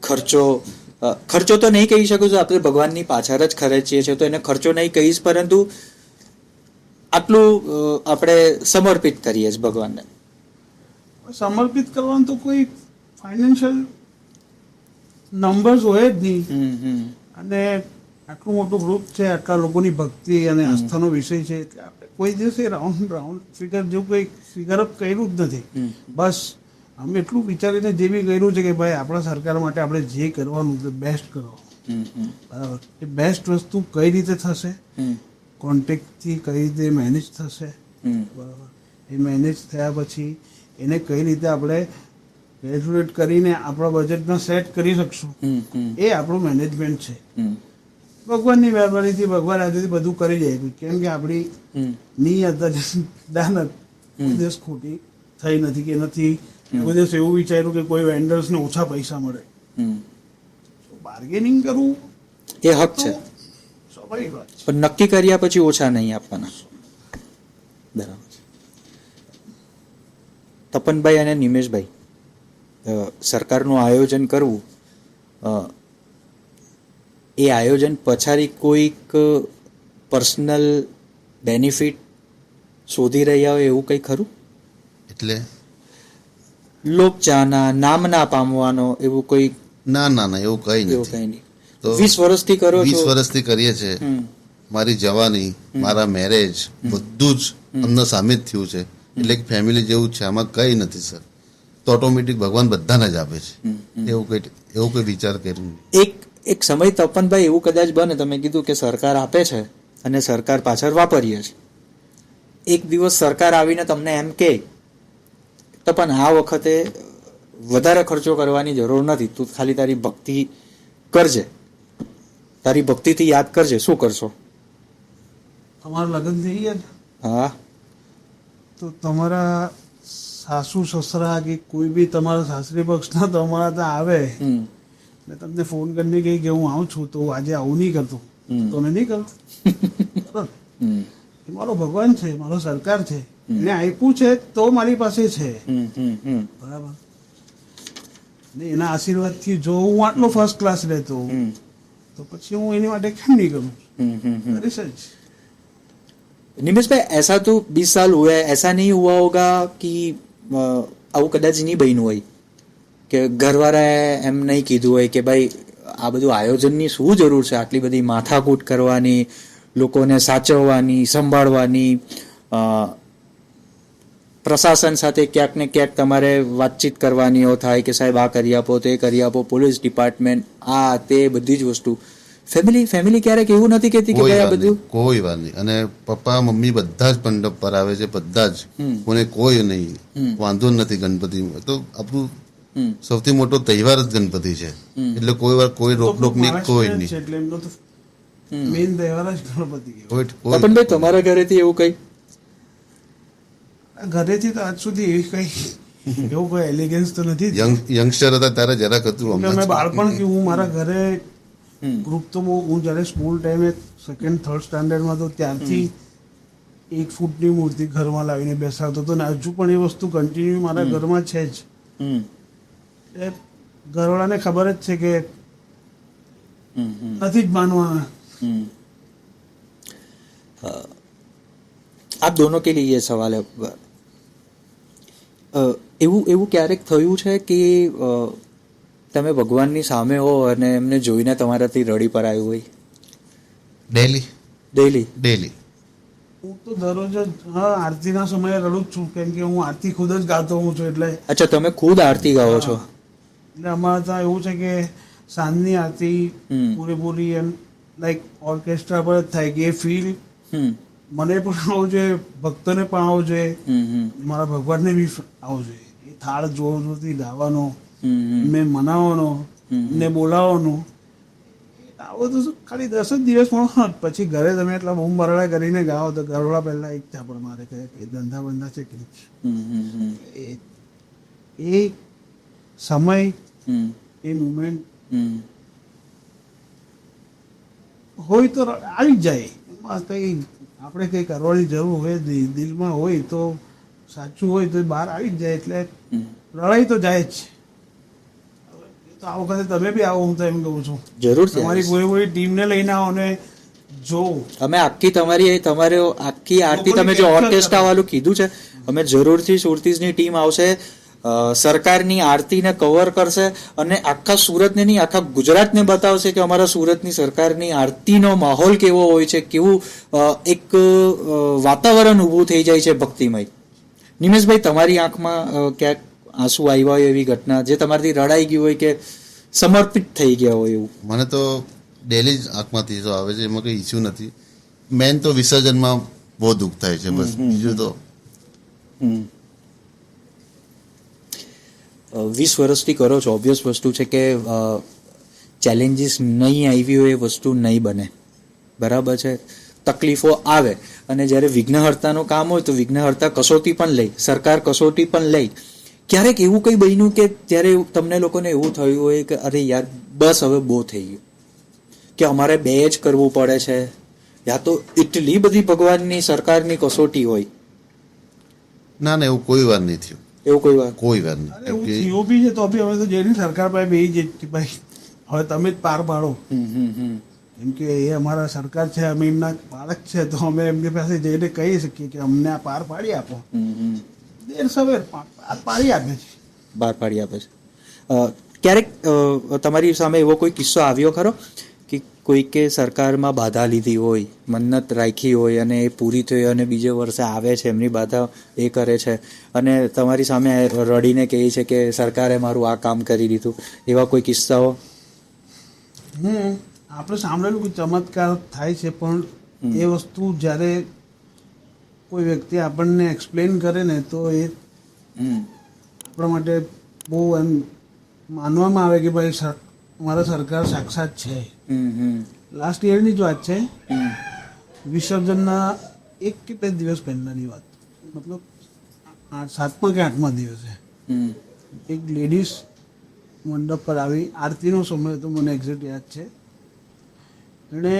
S1: ખર્ચો તો નહીં કહી શકું છું, આપણે ભગવાનની પાછળ જ ખર્ચીએ છીએ તો એને ખર્ચો નહીં કહીશ, પરંતુ આટલું આપણે સમર્પિત કરીએ છીએ ભગવાનને.
S2: સમર્પિત કરવાનું તો કોઈ ફાઇનાન્શિયલ નંબર્સ હોય જ નહીં. અને આટલું મોટું ગ્રુપ છે, આટલા લોકોની ભક્તિ અને આસ્થાનો વિષય છે, એટલે આપણે કોઈ દિવસે રાઉન્ડ ફિગર જેવું કોઈ ફિગર અપ કર્યું જ નથી. બસ અમે એટલું વિચારીને જે બી કર્યું છે કે ભાઈ આપણા સરકાર માટે આપણે જે કરવાનું તે બેસ્ટ કરો. બરાબર. એ બેસ્ટ વસ્તુ કઈ રીતે થશે, કોન્ટેક્ટથી કઈ રીતે મેનેજ થશે, બરાબર. એ મેનેજ થયા પછી એને કઈ રીતે આપણે કેલ્ક્યુલેટ કરીને આપણા બજેટમાં સેટ કરી શકશું, એ આપણું મેનેજમેન્ટ છે. ભગવાનની મહેરબાનીથી ભગવાન આજુથી બધું કરી જાય, કેમ કે આપણી નિયત દાનત કોઈ દિવસ ખોટી થઈ નથી કે નથી કોઈ દિવસ એવું વિચાર્યું કે કોઈ વેન્ડર્સને ઓછા પૈસા મળે. બાર્ગેનિંગ કરવું
S1: એ હક છે,
S2: સ્વાભાવિક વાત છે,
S1: પણ નક્કી કર્યા પછી ઓછા નહીં આપવાના. બરાબર. તપનભાઈ અને નિમેશભાઈ, સરકારનું આયોજન કરવું, એ આયોજન પછાડી કોઈક પર્સનલ બેનિફિટ શોધી રહ્યા હોય એવું કંઈ ખરું?
S3: એટલે
S1: લોકચાહના, નામના પામવાનો એવું કોઈ?
S3: ના ના ના, એવું કઈ
S1: એવું
S3: નથી.
S1: કંઈ નહીં. 20 વર્ષથી કરો છો?
S3: 20 વર્ષથી કરીએ છે. મારી જવાની, મારા મેરેજ બધું જ અમને સામે જ થયું છે. એટલે એક ફેમિલી જેવું છે, આમાં કઈ નથી સર. તો ઓટોમેટિક ભગવાન બધાને જ આપે છે. એવું કોઈ વિચાર કર્યું.
S1: એક સમય તપનભાઈ એવું કદાચ બને, તમે કીધું કે સરકાર આપે છે અને સરકાર પાછળ વાપરીએ છે. એક દિવસ સરકાર આવીને તમને એમ કે તપન આ વખતે વધારે ખર્ચો કરવાની જરૂર નથી, તું ખાલી તારી ભક્તિ કરજે, તારી ભક્તિથી યાદ કરજે, શું કરશો?
S2: તમારા લગ્ન થઈ ગયા?
S1: હા.
S2: તો તમારા સાસુ સસરા કે કોઈ બી તમારા સાસરી પક્ષના તમારા ત્યાં આવે ને તમને ફોન કરીને કહે કે હું આવું છું, તો આજે આવું નહીં કરતો, તમે નહીં કરો? એ મારો ભગવાન છે, મારો સરકાર છે, એને આપ્યું છે તો મારી પાસે છે, બરાબર. ને એના આશીર્વાદથી જો હું આટલો ફર્સ્ટ ક્લાસ રહેતો તો પછી હું એની માટે કેમ નહીં કરું? કરીશ જ.
S1: निमेश भाई, ऐसा तो 20 साल हुआ है, ऐसा नहीं हुआ होगा कि આવું કદાચ નહીં બન્યું હોય કે ઘરવાળાએ એમ નહીં કીધું હોય કે ભાઈ આ બધું આયોજનની શું જરૂર છે, આટલી બધી માથાકૂટ કરવાની, લોકોને સાચવવાની, સંભાળવાની, પ્રશાસન સાથે ક્યાંક ને ક્યાંક તમારે વાતચીત કરવાની થાય કે સાહેબ આ કરી આપો, તે કરી આપો, પોલીસ ડિપાર્ટમેન્ટ, આ તે બધી જ વસ્તુ. ફેમિલી ક્યારેક એવું નથી કહેતી કે ભાઈ આ બધું?
S3: કોઈ વાર નહીં. અને પપ્પા મમ્મી બધા જ મંડપ પર આવે છે, બધા જ. કોને કોઈ નહીં, વાંધો નથી. ગણપતિ તો આપણું સૌથી મોટો તહેવાર જ ગણપતિ છે, એટલે કોઈ વાર કોઈ રોકટોક નહીં, કોઈ નહીં.
S2: એટલે એમનો તો મેઇન તહેવાર જ ગણપતિ.
S1: પણ ભાઈ તમારા ઘરેથી એવું કઈ?
S2: ઘરેથી તો આજ સુધી એવી કઈ એવું કોઈ એલિગન્સ તો નથી.
S3: યંગસ્ટર હતા ત્યારે જરાક હતું.
S2: અમે બાળપણ કે હું મારા ઘરે ગ્રુપ તો હું જ્યારે સ્કૂલ ટાઈમે 2nd 3rd સ્ટાન્ડર્ડમાં તો ત્યારથી 1 ફૂટની મૂર્તિ ઘરમાં લાવીને બેસાડતો હતો, ને હજુ પણ એ વસ્તુ કન્ટિન્યુ મારા ઘરમાં છે જ. એ ઘરવાળાને ખબર જ છે કે નથી જ માનવાના.
S1: आप दोनों के लिए ये सवाल है, એવું ક્યારેક થયું છે કે તમે ભગવાનની સામે હો અને એમને જોઈને તમારાથી રડી પડાયું હોય? ડેલી
S2: હું તો દરરોજ આરતીના સમયે રડું જ છું, કેમ કે હું આરતી ખુદ જ ગાતો હું છું. એટલે
S1: અચ્છા, તમે ખુદ આરતી ગાઓ છો?
S2: એટલે અમારે ત્યાં એવું છે કે સાંજની આરતી પૂરેપૂરી એમ લાઈક ઓર્કેસ્ટ્રા પર જ થાય કે એ ફીલ મને પણ આવવું જોઈએ, ભક્તોને પણ આવવું જોઈએ, મારા ભગવાનને બી આવવું જોઈએ. એ થાળ જોરથી ગાવાનો, એમને મનાવવાનો, એમને બોલાવવાનો, આવું તો ખાલી 10 જ દિવસ પણ પછી ઘરે તમે એટલા બૂમ બરાડા કરીને ગાઓ તો ઘરવાળા પહેલા એક ચાપડ મારે કે ધંધા બંધા છે કે એ સમય, એ મુમેન્ટ હોય તો આવી જ જાય. એમાં કંઈ આપણે કંઈ કરવાની જરૂર હોય જ નહીં. દિલમાં હોય તો સાચું હોય તો બહાર આવી જ જાય. એટલે લડાઈ તો જાય જ. તો આ વખતે તમે બી આવો, હું તો એમ કહું છું.
S1: જરૂર.
S2: તમારી પૂરેપૂરી ટીમને લઈને આવો, અને જો
S1: અમે તમારે આખી આરતી તમે જે ઓર્કેસ્ટ્રા વાળું કીધું છે, અમે જરૂરથી સુરતીની ટીમ આવશે, સરકારની આરતીને કવર કરશે અને આખા સુરતને નહીં આખા ગુજરાતને બતાવશે કે અમારા સુરતની સરકારની આરતીનો માહોલ કેવો હોય છે, કેવું એક વાતાવરણ ઊભું થઈ જાય છે ભક્તિમય. નિમેશભાઈ, તમારી આંખમાં ક્યાંક આંસુ આવ્યા હોય એવી ઘટના જે તમારાથી રડાઈ ગયું હોય કે સમર્પિત થઈ ગયા હોય એવું?
S3: મને તો ડેલી જ આંખમાંથી તો આવે છે, એમાં કંઈ ઇસ્યુ નથી. મેન તો વિસર્જનમાં બહુ દુઃખ થાય છે, બસ. બીજું તો
S1: 20 વર્ષથી કરો છો, ઓબ્વિયસ વસ્તુ છે કે ચેલેન્જીસ નહીં આવી હોય એ વસ્તુ નહીં બને, બરાબર છે. તકલીફો આવે અને જ્યારે વિઘ્નહર્તાનું કામ હોય તો વિઘ્નહર્તા કસોટી પણ લે, સરકાર કસોટી પણ લે. ક્યારેક એવું કંઈ બન્યું કે ત્યારે તમને લોકોને એવું થયું હોય કે અરે યાર બસ હવે બહુ થઈ ગયું, કે અમારે બે જ કરવું પડે છે, યા તો એટલી બધી ભગવાનની સરકારની કસોટી હોય?
S3: ના ના, એવું કોઈ વાર નહીં થયું.
S1: એવું કોઈ વાર
S2: એવું થયું બી છે તો બી હવે તો જેની સરકાર પાસે બે જ ભાઈ હવે તમે જ પાર પાડો. કેમ કે એ અમારા સરકાર છે, અમે એમના બાળક છે, તો અમે એમની પાસે જઈને કહી શકીએ કે અમને આ પાર પાડી આપો. દેર સવેર પાડી આપે છે,
S1: બહાર પાડી આપે છે. ક્યારેક તમારી સામે એવો કોઈ કિસ્સો આવ્યો ખરો કે કોઈકે સરકારમાં બાધા લીધી હોય, મન્નત રાખી હોય અને એ પૂરી થઈ અને બીજે વર્ષે આવે છે, એમની બાધા એ કરે છે અને તમારી સામે રડીને કહે છે કે સરકારે મારું આ કામ કરી દીધું, એવા કોઈ કિસ્સાઓ?
S2: આપણે સાંભળેલું કે ચમત્કાર થાય છે, પણ એ વસ્તુ જ્યારે કોઈ વ્યક્તિ આપણને એક્સપ્લેન કરે ને તો એ આપણા માટે બહુ એમ માનવામાં આવે કે ભાઈ મારા સરકાર સાક્ષાત છે. લાસ્ટ યરની જ વાત છે, વિસર્જનના 1 કે 2 દિવસ પહેલાની વાત, મતલબ 7મા કે 8મા દિવસે એક લેડીઝ મંડપ પર આવી, આરતીનો સમય હતો, મને એક્ઝેક્ટ યાદ છે. એણે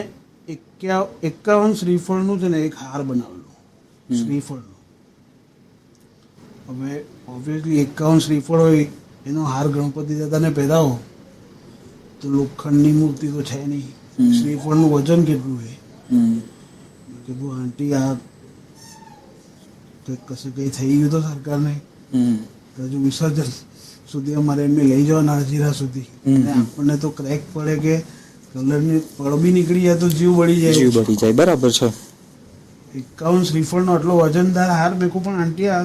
S2: 51 શ્રીફળનું છે ને એક હાર બનાવેલો, શ્રીફળનો. હવે ઓબ્વિયસલી 51 શ્રીફળ હોય એનો હાર ગણપતિ દાદાને પહેરાવો તો લોખંડની મૂર્તિ તો છે નહીં, શ્રીફળનું વજન કેટલું હોય. કીધું આંટી આ કશે કંઈ થઈ ગયું તો સરકારને, હજુ વિસર્જન સુધી અમારે એમને લઈ જવાના હજીરા સુધી, આપણને તો ક્રેક પડે કે કલરની પડ બી નીકળી જાય તો જીવ બળી જાય.
S1: બરાબર છે.
S2: 51 શ્રીફળનો આટલો વજનદાર હાર મેકું, પણ આંટી આ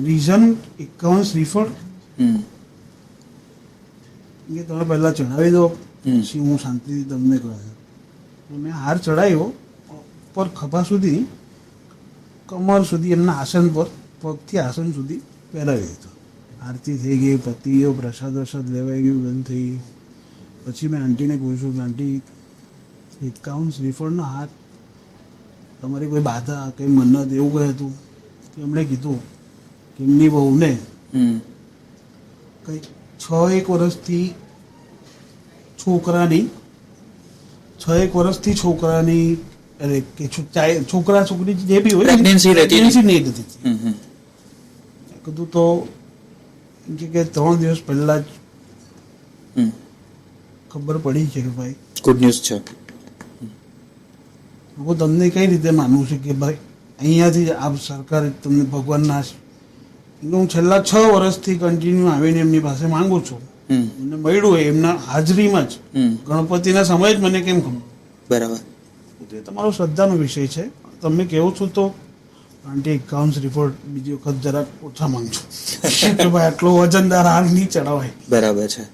S2: રીઝન 51 શ્રીફળ કે તમે પહેલા ચડાવી દો પછી હું શાંતિથી તમને કહું. મેં હાર ચડાવ્યો પર ખભા સુધી, કમર સુધી, એમના આસન પર પગથી આસન સુધી પહેરાવી દીધો. આરતી થઈ ગઈ, પતી ગયો, પ્રસાદ વરસાદ લેવાઈ ગયું, બંધ થઈ ગયું. પછી મેં આંટીને પૂછ્યું કે આંટી 51 શ્રીફળનો હાથ તમારી કોઈ બાધા, કંઈ મન્નત એવું કંઈ હતું? એમણે કીધું કે એમની બહુને કંઈ 6-1 વર્ષથી છોકરાની અરે કે છોકરા છોકરી જે બી હોય પ્રેગ્નન્સી નહીં હતી. કીધું તો કે 3 દિવસ પહેલા જ ખબર પડી છે કે ભાઈ
S1: ગુડ ન્યૂઝ છે.
S2: હું તમને કઈ રીતે માનવું છે કે ભાઈ અહીંયાથી આ સરકાર તમને ભગવાનના, હું છેલ્લા 6 વર્ષથી કન્ટિન્યુ આવીને એમની પાસે માંગુ છું, મને મળ્યું હોય એમના હાજરીમાં જ, ગણપતિના સમય જ મને કેમ ખબર?
S1: બરાબર.
S2: એ તમારો શ્રદ્ધાનો વિષય છે. તમે કેવો છો તો આંટી 51 શ્રીફળ બીજી વખત જરાક ઓછા માંગજો કે ભાઈ આટલો વજનદાર હાર નહીં ચડાવાય.
S1: બરાબર છે.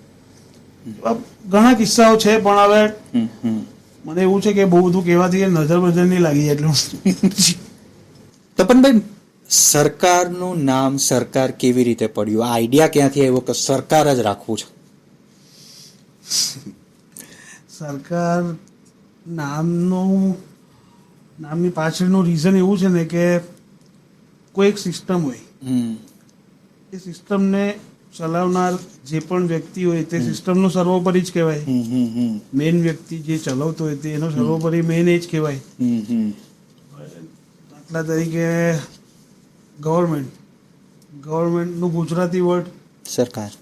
S2: ઘણા કિસ્સાઓ છે, પણ હવે મને એવું છે કે બહુ બધું કહેવાથી નજર બજર નહીં લાગી જાય એટલું.
S1: તપનભાઈ, સરકારનું નામ સરકાર કેવી રીતે પડ્યું? આ આઈડિયા ક્યાંથી આવ્યો કે સરકાર જ રાખવું છે?
S2: સરકાર નામની પાછળનું રીઝન એવું છે ને કે કોઈ એક સિસ્ટમ હોય, એ સિસ્ટમને ચલાવનાર જે પણ વ્યક્તિ હોય તે સિસ્ટમનો સર્વોપરી જ કહેવાય. મેઇન વ્યક્તિ જે ચલાવતો હોય તે એનો સર્વોપરી મેઇન એ જ કહેવાય. દાખલા તરીકે ગવર્મેન્ટનું ગુજરાતી વર્ડ
S1: સરકાર.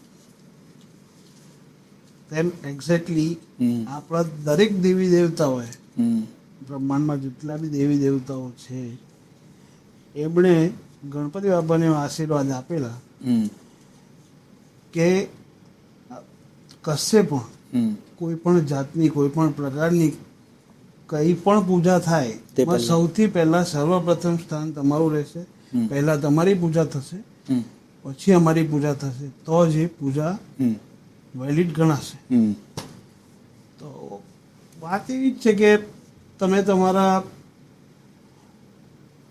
S2: તેમ એક્ઝેક્ટલી આપણા દરેક દેવી દેવતા હોય બ્રહ્માંડમાં જેટલા બી દેવી દેવતાઓ છે એમણે ગણપતિ બાપાને આશીર્વાદ આપેલા કે કશે પણ કોઈ પણ જાતની કોઈ પણ પ્રકારની કઈ પણ પૂજા થાય તેમાં સૌથી પહેલા સર્વપ્રથમ સ્થાન તમારું રહેશે. પહેલા તમારી પૂજા થશે, પછી અમારી પૂજા થશે, તો જ એ પૂજા વેલિડ ગણાશે. તો વાત એવી જ છે કે તમે તમારા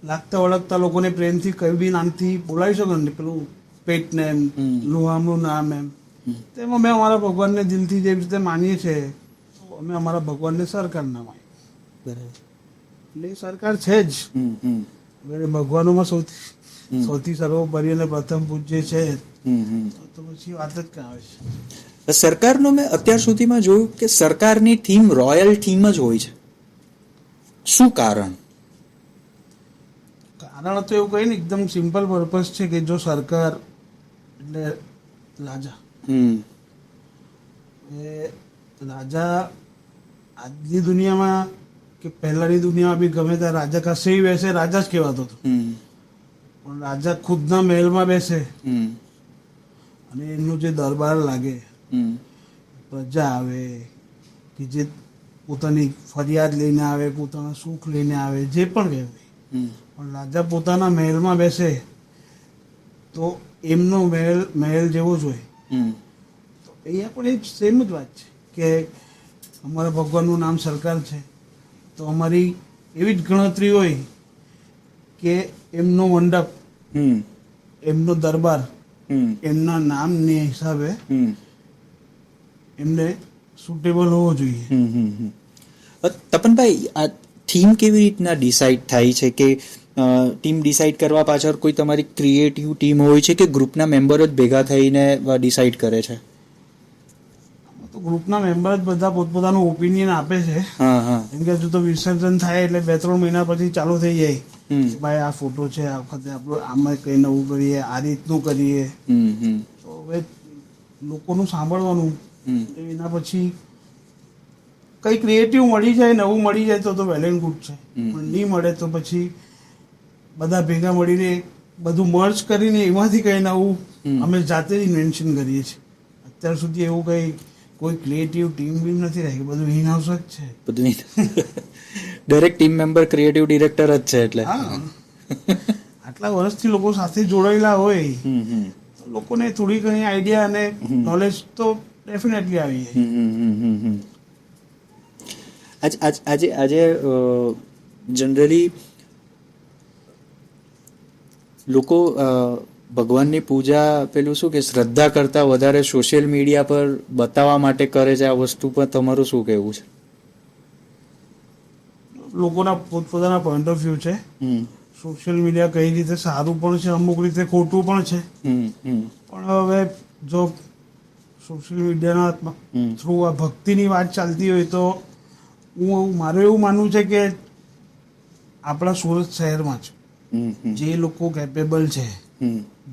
S2: લાગતા વળગતા લોકોને પ્રેમથી કઈ બી નામથી બોલાવી શકો ને, પેલું પેટ નેમ, લોહામનું નામ, એમ તેમાં અમે અમારા ભગવાનને દિલથી જે રીતે માનીએ છીએ, અમે અમારા ભગવાનને સરકાર ના માનીએ. એટલે એ સરકાર છે જ. ભગવાનોમાં સૌથી સર્વોપરી અને પ્રથમ પૂજ્ય છે, તો પછી વાત જ ક્યાં આવે છે.
S1: સરકારનો મેં અત્યાર સુધીમાં જોયું કે સરકારની થીમ રોયલ થીમ જ હોય છે. શું કારણ?
S2: કારણ તો એવું કઈ ને, એકદમ સિમ્પલ પર્પઝ છે કે જો સરકાર એટલે રાજા, રાજા આજની દુનિયામાં કે પહેલાની દુનિયામાં બી ગમે ત્યાં રાજા કશે બેસે રાજા જ કહેવાતો હતો. પણ રાજા ખુદના મહેલમાં બેસે અને એમનું જે દરબાર લાગે, પ્રજા આવે કે જે પોતાની ફરિયાદ લઈને આવે, પોતાના સુખ લઈને આવે, જે પણ કહેવાય, પણ રાજા પોતાના મહેલમાં બેસે તો એમનો મહેલ જેવો જ હોય. તો અહીંયા પણ એ સેમ જ વાત છે કે અમારા ભગવાનનું નામ સરકાર છે, તો અમારી એવી જ ગણતરી હોય કે એમનો મંડપ, એમનો દરબાર એમના નામને હિસાબે એમને સુટેબલ હોવો જોઈએ.
S1: તપનભાઈ, આ થીમ કેવી રીતના ડિસાઈડ થાય છે? કે ટીમ ડિસાઈડ કરવા પાછળ કોઈ તમારી ક્રિએટિવ ટીમ હોય છે કે ગ્રુપના મેમ્બરો જ ભેગા થઈને ડિસાઈડ કરે છે?
S2: તો ગ્રુપના મેમ્બર જ બધા પોતપોતાનું ઓપિનિયન આપે છે. કેમ કે હજુ તો વિસર્જન થાય એટલે 2-3 મહિના પછી ચાલુ થઈ જાય, ભાઈ આ ફોટો છે, આ વખતે આપણે આમાં કઈ નવું કરીએ, આ રીતનું કરીએ. તો હવે લોકોનું સાંભળવાનું, એના પછી કઈ ક્રિએટિવ મળી જાય, નવું મળી જાય તો વેલ એન્ડ ગુડ છે. પણ નહીં મળે તો પછી બધા ભેગા મળીને બધું મર્જ કરીને એમાંથી કઈ નવું અમે જાતે જ ઇન્વેન્શન કરીએ છીએ. અત્યાર સુધી એવું કઈ કોઈ ક્રિએટિવ ટીમ બી નથી રાખી, બધું ઇન હાઉસ જ છે.
S1: બધું દરેક ટીમ મેમ્બર ક્રિએટિવ ડિરેક્ટર જ છે. એટલે
S2: આટલા વર્ષથી લોકો સાથે જોડાયેલા હોય તો લોકોને થોડી ઘણી આઈડિયા અને નોલેજ તો ડેફિનેટલી આવી
S1: જાય. આજે જનરલી લોકો ભગવાનની પૂજા પેલું શું કે શ્રદ્ધા કરતા વધારે સોશિયલ મીડિયા પર બતાવવા માટે કરે છે. આ વસ્તુ પર તમારું શું કહેવું છે?
S2: લોકોના પોતપોતાના પોઈન્ટ ઓફ વ્યૂ છે. સોશિયલ મીડિયા કઈ રીતે સારું પણ છે, અમુક રીતે ખોટું પણ છે. પણ હવે જો સોશિયલ મીડિયાના થ્રુ આ ભક્તિની વાત ચાલતી હોય તો મારું એવું માનવું છે કે આપણા સુરત શહેરમાં જ જે લોકો કેપેબલ છે,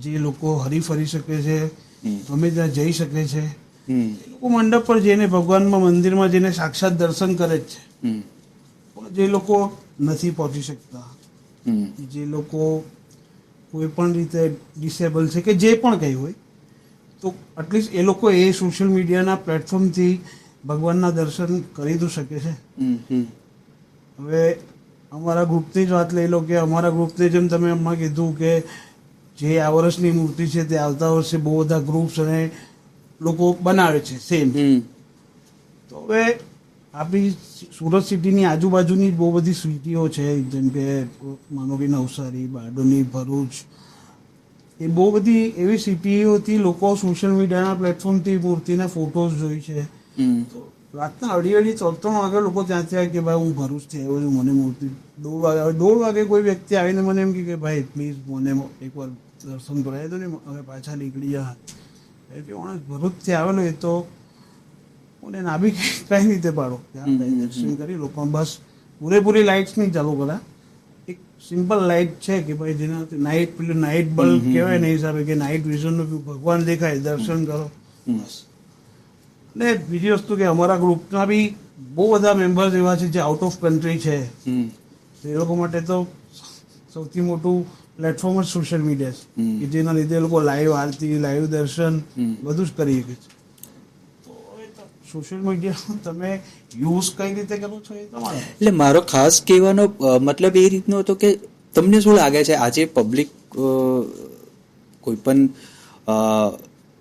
S2: જે લોકો હરીફરી શકે છે, ગમે ત્યાં જઈ શકે છે, એ લોકો મંડપ પર જઈને ભગવાનમાં મંદિરમાં જઈને સાક્ષાત દર્શન કરે જ છે. પણ જે લોકો નથી પહોંચી શકતા, જે લોકો કોઈ પણ રીતે ડિસેબલ છે કે જે પણ કંઈ હોય, તો એટલીસ્ટ એ લોકો એ સોશિયલ મીડિયાના પ્લેટફોર્મથી ભગવાનના દર્શન કરી તો શકે છે. હવે અમારા ગ્રુપની જ વાત લઈ લો કે અમારા ગ્રુપને જેમ તમે હમણાં કીધું કે જે આ વર્ષની મૂર્તિ છે તે આવતા વર્ષે બહુ બધા ગ્રુપ્સ અને લોકો બનાવે છે સેમ. તો હવે આપણી સુરત સિટીની આજુબાજુની બહુ બધી સિટીઓ છે, જેમ કે માનો કે નવસારી, બારડોલી, ભરૂચ, એ બહુ બધી એવી સિટીઓથી લોકો સોશિયલ મીડિયાના પ્લેટફોર્મથી મૂર્તિના ફોટોઝ જોઈ છે. તો રાતના 2:30-3 વાગે લોકો ત્યાંથી આવે કે ભાઈ હું ભરૂચથી આવ્યો છું, મને મૂર્તિ 1:30 વાગે કોઈ વ્યક્તિ આવીને મને એમ કે ભાઈ પ્લીઝ મને એકવાર દર્શન કરાવી દો ને, હવે પાછા નીકળી જા. એટલે માણસ ભરૂચથી આવેલો એ તો મને ના બી કઈ રીતે પાડો, દર્શન કરી લો. પણ બસ પૂરેપૂરી લાઇટ્સ નહીં ચાલુ કરા, એક સિમ્પલ લાઇટ છે કે ભાઈ જેનાથી નાઇટ બલ્બ કહેવાય ને હિસાબે કે નાઇટ વિઝનનું ભગવાન દેખાય, દર્શન કરો, બસ. ને બીજી વસ્તુ કે અમારા ગ્રુપના બી બહુ બધા મેમ્બર્સ એવા છે જે આઉટ ઓફ કન્ટ્રી છે. એ લોકો માટે તો સૌથી મોટું પ્લેટફોર્મ જ સોશિયલ મીડિયા છે કે જેના લીધે એ લોકો લાઈવ આરતી, લાઈવ દર્શન બધું જ કરી શકે છે. તો સોશિયલ મીડિયા તમે યુઝ કઈ રીતે કરો છો એ તમારે.
S1: એટલે મારો ખાસ કહેવાનો મતલબ એ રીતનો હતો કે તમને શું લાગે છે આજે પબ્લિક કોઈ પણ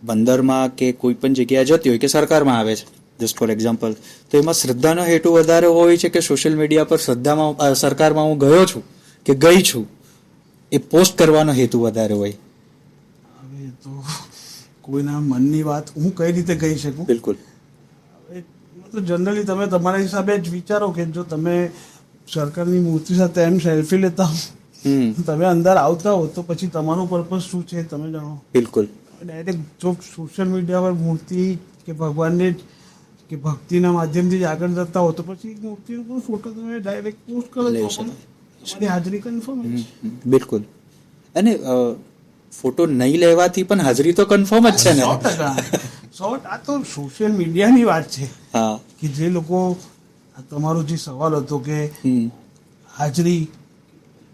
S1: બંદરમાં કે કોઈ પણ જગ્યાએ જતી હોય કે સરકારમાં આવે છે જસ્ટ ફોર એક્ઝામ્પલ, તો એમાં શ્રદ્ધાનો હેતુ વધારે હોય છે કે સોશિયલ મીડિયા પર સરકારમાં હું ગયો છું કે ગઈ છું એ પોસ્ટ કરવાનો હેતુ વધારે હોય?
S2: હવે તો કોઈના મનની વાત હું કઈ રીતે કહી શકું.
S1: બિલકુલ.
S2: તો જનરલી તમે તમારા હિસાબે જ વિચારો કે જો તમે સરકારની મૂર્તિ સાથે એમ સેલ્ફી લેતા હો, તમે અંદર આવતા હો તો પછી તમારો પર્પઝ શું છે તમે જાણો.
S1: બિલકુલ.
S2: ડાયરેક્ટ જો સોશિયલ મીડિયા પર મૂર્તિ કે ભગવાનને કે ભક્તિના માધ્યમથી જ આગળ જતા હો તો પછી મૂર્તિનો પણ ફોટો તમે ડાયરેક્ટ પોસ્ટ કરો તો તમારી હાજરી કન્ફર્મ.
S1: બિલકુલ. અને ફોટો નહીં લેવાથી પણ હાજરી તો કન્ફર્મ જ છે ને.
S2: 100%. આ તો સોશિયલ મીડિયાની વાત છે
S1: હા
S2: કે જે લોકો તમારો જે સવાલ હતો કે હાજરી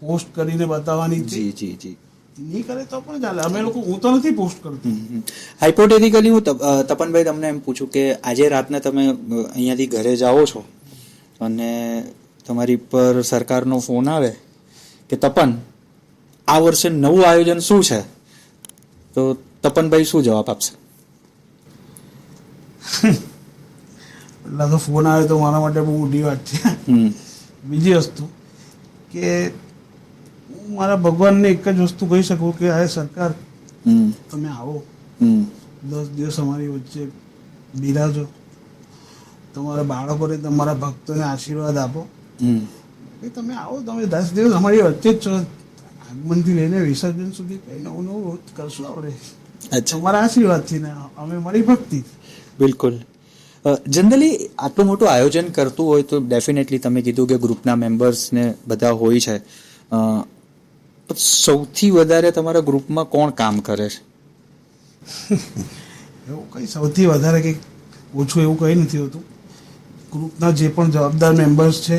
S2: પોસ્ટ કરીને બતાવવાની છે.
S1: જી જી જી.
S2: નહીં કરે તો પણ ચાલે. અમે લોકો, હું તો નથી પોસ્ટ કરતો.
S1: હાઇપોથેટિકલી હું તપનભાઈ તમને એમ પૂછું કે આજે રાતને તમે અહીંયાથી ઘરે જાઓ છો અને તમારી પર સરકારનો ફોન આવે કે તપન આ વર્ષે નવું આયોજન શું છે, તો તપનભાઈ શું જવાબ આપશે?
S2: એટલે તો ફોન આવે તો મારા માટે બહુ મોટી વાત છે. બીજી વસ્તુ કે હું મારા ભગવાનને એક જ વસ્તુ કહી શકું કે આ સરકાર તમે આવો, 10 દિવસ અમારી વચ્ચે બિરાજો, તમારા બાળકોને તમારા ભક્તોને આશીર્વાદ આપો કે તમે આવો, તમે 10 દિવસ અમારી વચ્ચે જ છો. આગમનથી લઈને વિસર્જન સુધી કઈ નવું નવું કરશું આપણે તમારા આશીર્વાદથી ને અમે મારી ભક્તિ.
S1: બિલકુલ. જનરલી આટલું મોટું આયોજન કરતું હોય તો ડેફિનેટલી તમે કીધું કે ગ્રુપના મેમ્બર્સને બધા હોય છે, સૌથી વધારે તમારા ગ્રુપમાં કોણ કામ કરે છે?
S2: એવું કંઈ સૌથી વધારે કંઈક ઓછું એવું કંઈ નથી હોતું. ગ્રુપના જે પણ જવાબદાર મેમ્બર્સ છે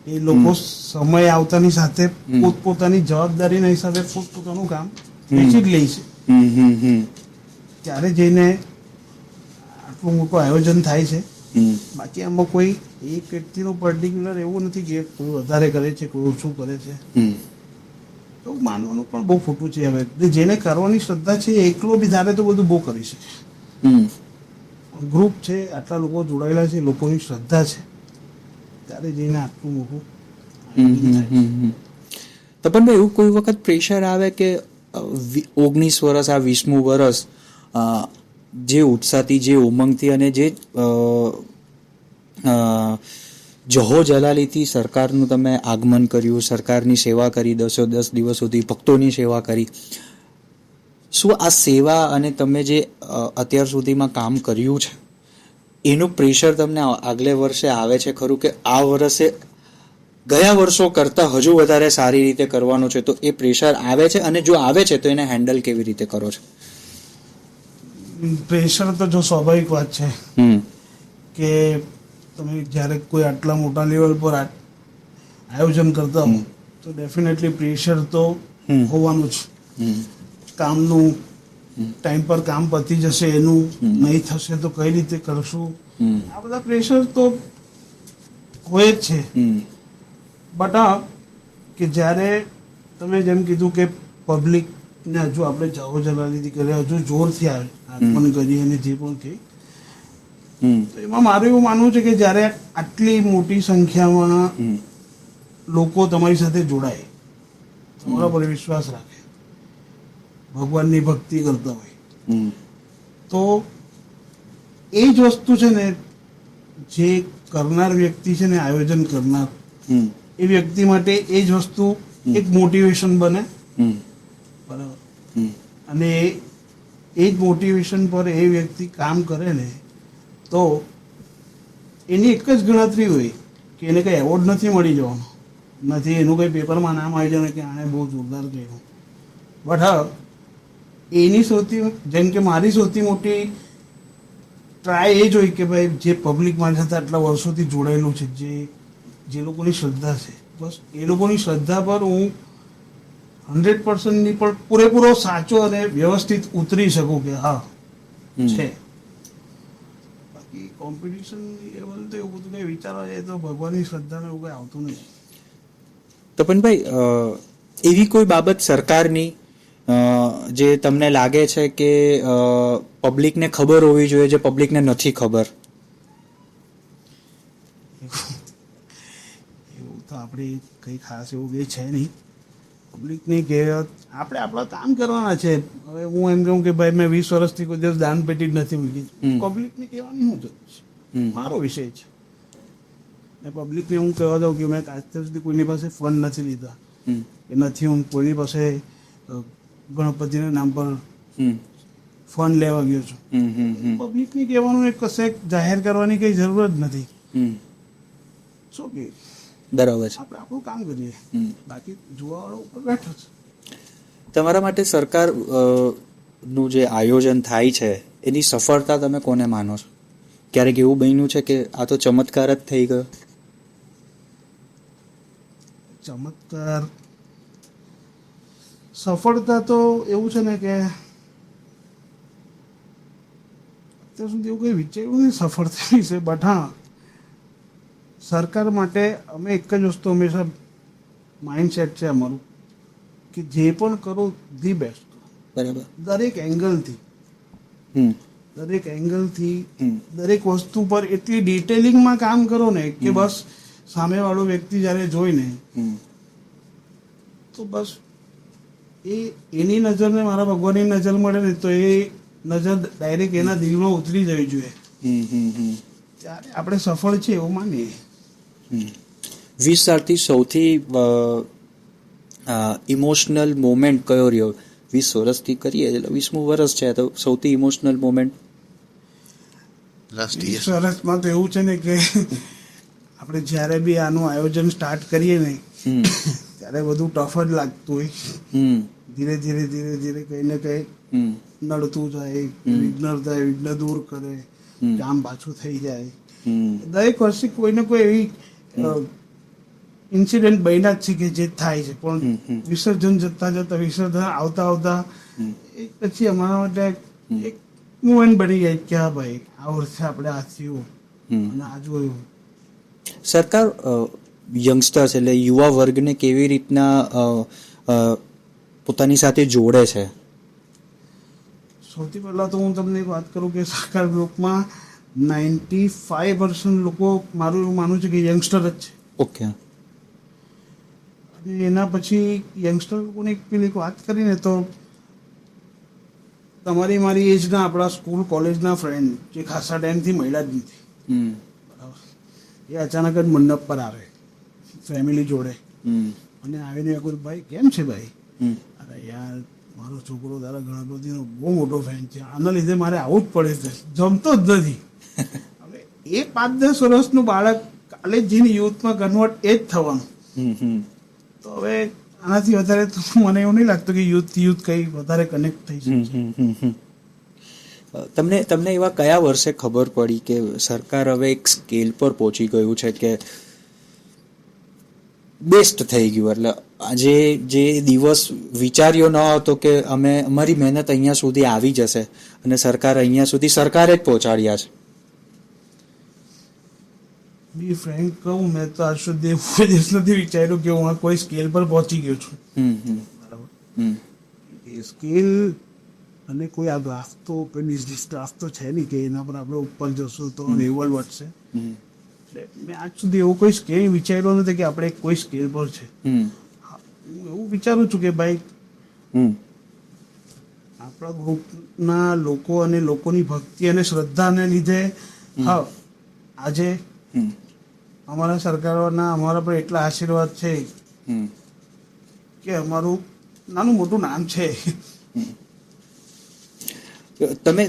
S2: એ લોકો સમય આવતાની સાથે પોતપોતાની જવાબદારીના હિસાબે પોતપોતાનું કામ વેચી જ લે છે. ત્યારે જઈને આટલું મોટું આયોજન થાય છે. બાકી આમાં કોઈ એક વ્યક્તિનું પર્ટિક્યુલર એવું નથી કે કોઈ વધારે કરે છે, કોઈ ઓછું કરે છે. એવું માનવાનું પણ બહુ ખોટું છે. હવે જેને કરવાની શ્રદ્ધા છે એકલો બી ધારે તો બધું બહુ કરી શકે. ગ્રુપ છે, આટલા લોકો જોડાયેલા છે, લોકોની શ્રદ્ધા છે, ત્યારે જઈને આટલું મોટું.
S1: તપનભાઈ એવું કોઈ વખત પ્રેશર આવે કે 19 વર્ષ આ 20મું વર્ષ જે ઉત્સાહથી, જે ઉમંગથી અને જે જહો જલાલીથી સરકારનું તમે આગમન કર્યું, સરકારની સેવા કરી, 10 દિવસ સુધી ભક્તોની સેવા કરી, શું આ સેવા અને તમે જે અત્યાર સુધીમાં કામ કર્યું છે એનું પ્રેશર તમને આગલે વર્ષે આવે છે ખરું કે આ વર્ષે ગયા વર્ષો કરતાં હજુ વધારે સારી રીતે કરવાનું છે, તો એ પ્રેશર આવે છે? અને જો આવે છે તો એને હેન્ડલ કેવી રીતે કરો છો?
S2: પ્રેશર તો જો સ્વાભાવિક વાત છે કે તમે જ્યારે કોઈ આટલા મોટા લેવલ પર આયોજન કરતા હો તો ડેફિનેટલી પ્રેશર તો હોવાનું જ. કામનું ટાઈમ પર કામ પતી જશે, એનું નહીં થશે તો કઈ રીતે કરશું, આ બધા પ્રેશર તો હોય જ છે. બટ કે જ્યારે તમે જેમ કીધું કે પબ્લિકને હજુ આપણે જાઓ જલાલીથી કરીએ, હજુ જોરથી આગમન કરીએ અને જે પણ કંઈ, તો એમાં મારું એવું માનવું છે કે જ્યારે આટલી મોટી સંખ્યામાં લોકો તમારી સાથે જોડાય, તમારા પર વિશ્વાસ રાખે, ભગવાનની ભક્તિ કરતા હોય, તો એ જ વસ્તુ છે ને જે કરનાર વ્યક્તિ છે ને, આયોજન કરનાર એ વ્યક્તિ માટે એ જ વસ્તુ એક મોટિવેશન બને. બરાબર. અને એ જ મોટિવેશન પર એ વ્યક્તિ કામ કરે ને તો એની એક જ ગણતરી હોય કે એને કંઈ એવોર્ડ નથી મળી જવાનો, નથી એનું કંઈ પેપરમાં નામ આવી જવાનું કે આણે બહુ જોરદાર કર્યું. બટ હા, એની સૌથી, જેમ કે મારી સૌથી મોટી ટ્રાય એ જ હોય કે ભાઈ જે પબ્લિક મારી સાથે આટલા વર્ષોથી જોડાયેલું છે, જે લોકોની શ્રદ્ધા છે, બસ એ લોકોની શ્રદ્ધા પર હું 100% ની પણ પૂરેપૂરો સાચો અને વ્યવસ્થિત ઉતરી શકું કે હા છે. બાકી કોમ્પિટિશન લેવલ તો એવું બધું કંઈ વિચારવા જાય તો ભગવાનની શ્રદ્ધાને એવું કંઈ આવતું નથી.
S1: તપનભાઈ, એવી કોઈ બાબત સરકારની જે તમને લાગે છે કે પબ્લિકને ખબર હોવી જોઈએ જે પબ્લિકને નથી ખબર?
S2: એવું તો આપણે કંઈ ખાસ એવું કંઈ છે નહીં. પબ્લિકની કે આપણે આપણા કામ કરવાના છે. હવે હું એમ કહું કે ભાઈ મેં 20 વર્ષથી કોઈ દિવસ દાન પેટી જ નથી મૂકી. પબ્લિકને કહેવાની શું જરૂર છે? મારો વિષય છે. ને પબ્લિકને હું કહેવા દઉં કે મેં અત્યાર સુધી કોઈની પાસે ફંડ નથી લીધા કે નથી હું કોઈની પાસે ગણપતિના નામ પર ફંડ લેવા ગયો છું. પબ્લિકને કહેવાનું એક કશે જાહેર કરવાની કઈ જરૂર જ નથી. શું કે
S1: બરાબર છે.
S2: આપણે આપણું કામ કરીએ, બાકી જોવાવાળો ઉપર બેઠો છે.
S1: તમારા માટે સરકાર નું જે આયોજન થાય છે એની સફળતા તમે કોને માનો છો? ક્યારેક એવું બન્યું છે કે આ તો ચમત્કાર જ થઈ ગયો?
S2: ચમત્કાર સફળતા તો એવું છે ને કે અત્યાર સુધી એવું કંઈ વિચાર્યું નહીં સફળતા વિશે. બટ હા, સરકાર માટે અમે એક જ વસ્તુ હંમેશા માઇન્ડસેટ છે અમારું કે જે પણ કરો ધી બેસ્ટ.
S1: બરાબર.
S2: દરેક એંગલથી દરેક વસ્તુ પર એટલી ડિટેલિંગમાં કામ કરો ને કે બસ સામેવાળો વ્યક્તિ જ્યારે જોઈને તો બસ એની નજરને મારા ભગવાનની નજર મળે ને તો એ નજર ડાયરેક્ટ એના દિલમાં ઉતરી જવી જોઈએ. ત્યારે આપણે સફળ છે એવું માનીએ.
S1: 20 સાલથી સૌથી ઇમોશનલ મોમેન્ટ કયો રહ્યો? 20 વર્ષથી કરીએ એટલે 20મું વર્ષ છે તો સૌથી ઇમોશનલ મોમેન્ટ?
S2: 20 વર્ષમાં તો એવું છે ને કે આપણે જ્યારે બી આનું આયોજન સ્ટાર્ટ કરીએ ને ત્યારે બધું ટફ જ લાગતું હોય. ધીરે ધીરે કંઈ ને કંઈ નડતું જાય, વિઘ્ન દૂર કરે, કામ પાછું થઈ જાય. દરેક વર્ષે કોઈ ને કોઈ એવી ઇન્સિડન્ટ બન્યા જ છે કે જે થાય છે, પણ વિસર્જન વિસર્જન આવતા એક પછી અમારા માટે એક મુવમેન્ટ બની જાય કે હા ભાઈ આ વર્ષે આપણે આ થયું અને આ જોયું.
S1: સરકાર યંગસ્ટર્સ એટલે યુવા વર્ગને કેવી રીતના પોતાની સાથે જોડે છે?
S2: સૌથી પહેલા તો હું તમને એક વાત કરું કે સરકાર ગ્રુપમાં 95% લોકો મારું એવું માનવું છે કે યંગસ્ટર જ છે.
S1: ઓકે.
S2: અને એના પછી યંગસ્ટર લોકોને એક પેલી વાત કરીને તો તમારી મારી એજના આપણા સ્કૂલ કોલેજના ફ્રેન્ડ જે ખાસા ટાઈમથી મળ્યા જ નથી, બરાબર, એ અચાનક જ મંડપ પર આવે ફેમિલી જોડે અને આવીને કોઈ ભાઈ કેમ છે ભાઈ? અરે યાર મારો છોકરો તારા ગણપતિનો બહુ મોટો ફેન છે, આના લીધે મારે આવવું જ પડે છે, જમતો જ નથી. હવે એ 5-10 વર્ષનું બાળક કાલે જઈને યુથમાં કન્વર્ટ એ જ થવાનું. તો હવે આનાથી વધારે તો મને એવું નહીં લાગતું કે યુથ કઈ વધારે કનેક્ટ થઈ શકે.
S1: તમને એવા કયા વર્ષે ખબર પડી કે સરકાર હવે એક સ્કેલ પર પહોંચી ગયું છે કે બેસ્ટ થઈ ગયું? એટલે આજે જે દિવસ વિચાર્યો ન હતો કે અમે અમારી મહેનત અહીંયા સુધી આવી જશે અને સરકાર અહીંયા સુધી સરકારે જ પહોંચાડ્યા છે.
S2: બી ફ્રેન્ક કહું, મેં તો આજ સુધી કોઈ દિવસ નથી વિચાર્યું કે હું આ કોઈ સ્કેલ પર પહોંચી ગયો છું. બરાબર. એ સ્કેલ અને કોઈ આ ગ્રાફ તો કોઈ બિઝનેસ ગ્રાફ તો છે નહીં કે એના પર આપણે ઉપર જશું તો લેવલ વધશે. એટલે મેં આજ સુધી એવો કોઈ સ્કેલ વિચાર્યો નથી કે આપણે કોઈ સ્કેલ પર છે. હું એવું વિચારું છું કે ભાઈ આપણા ગ્રુપના લોકો અને લોકોની ભક્તિ અને શ્રદ્ધાને લીધે હા આજે અમારા સરકારોના અમારા પર એટલા આશીર્વાદ છે કે અમારું નાનું મોટું નામ છે.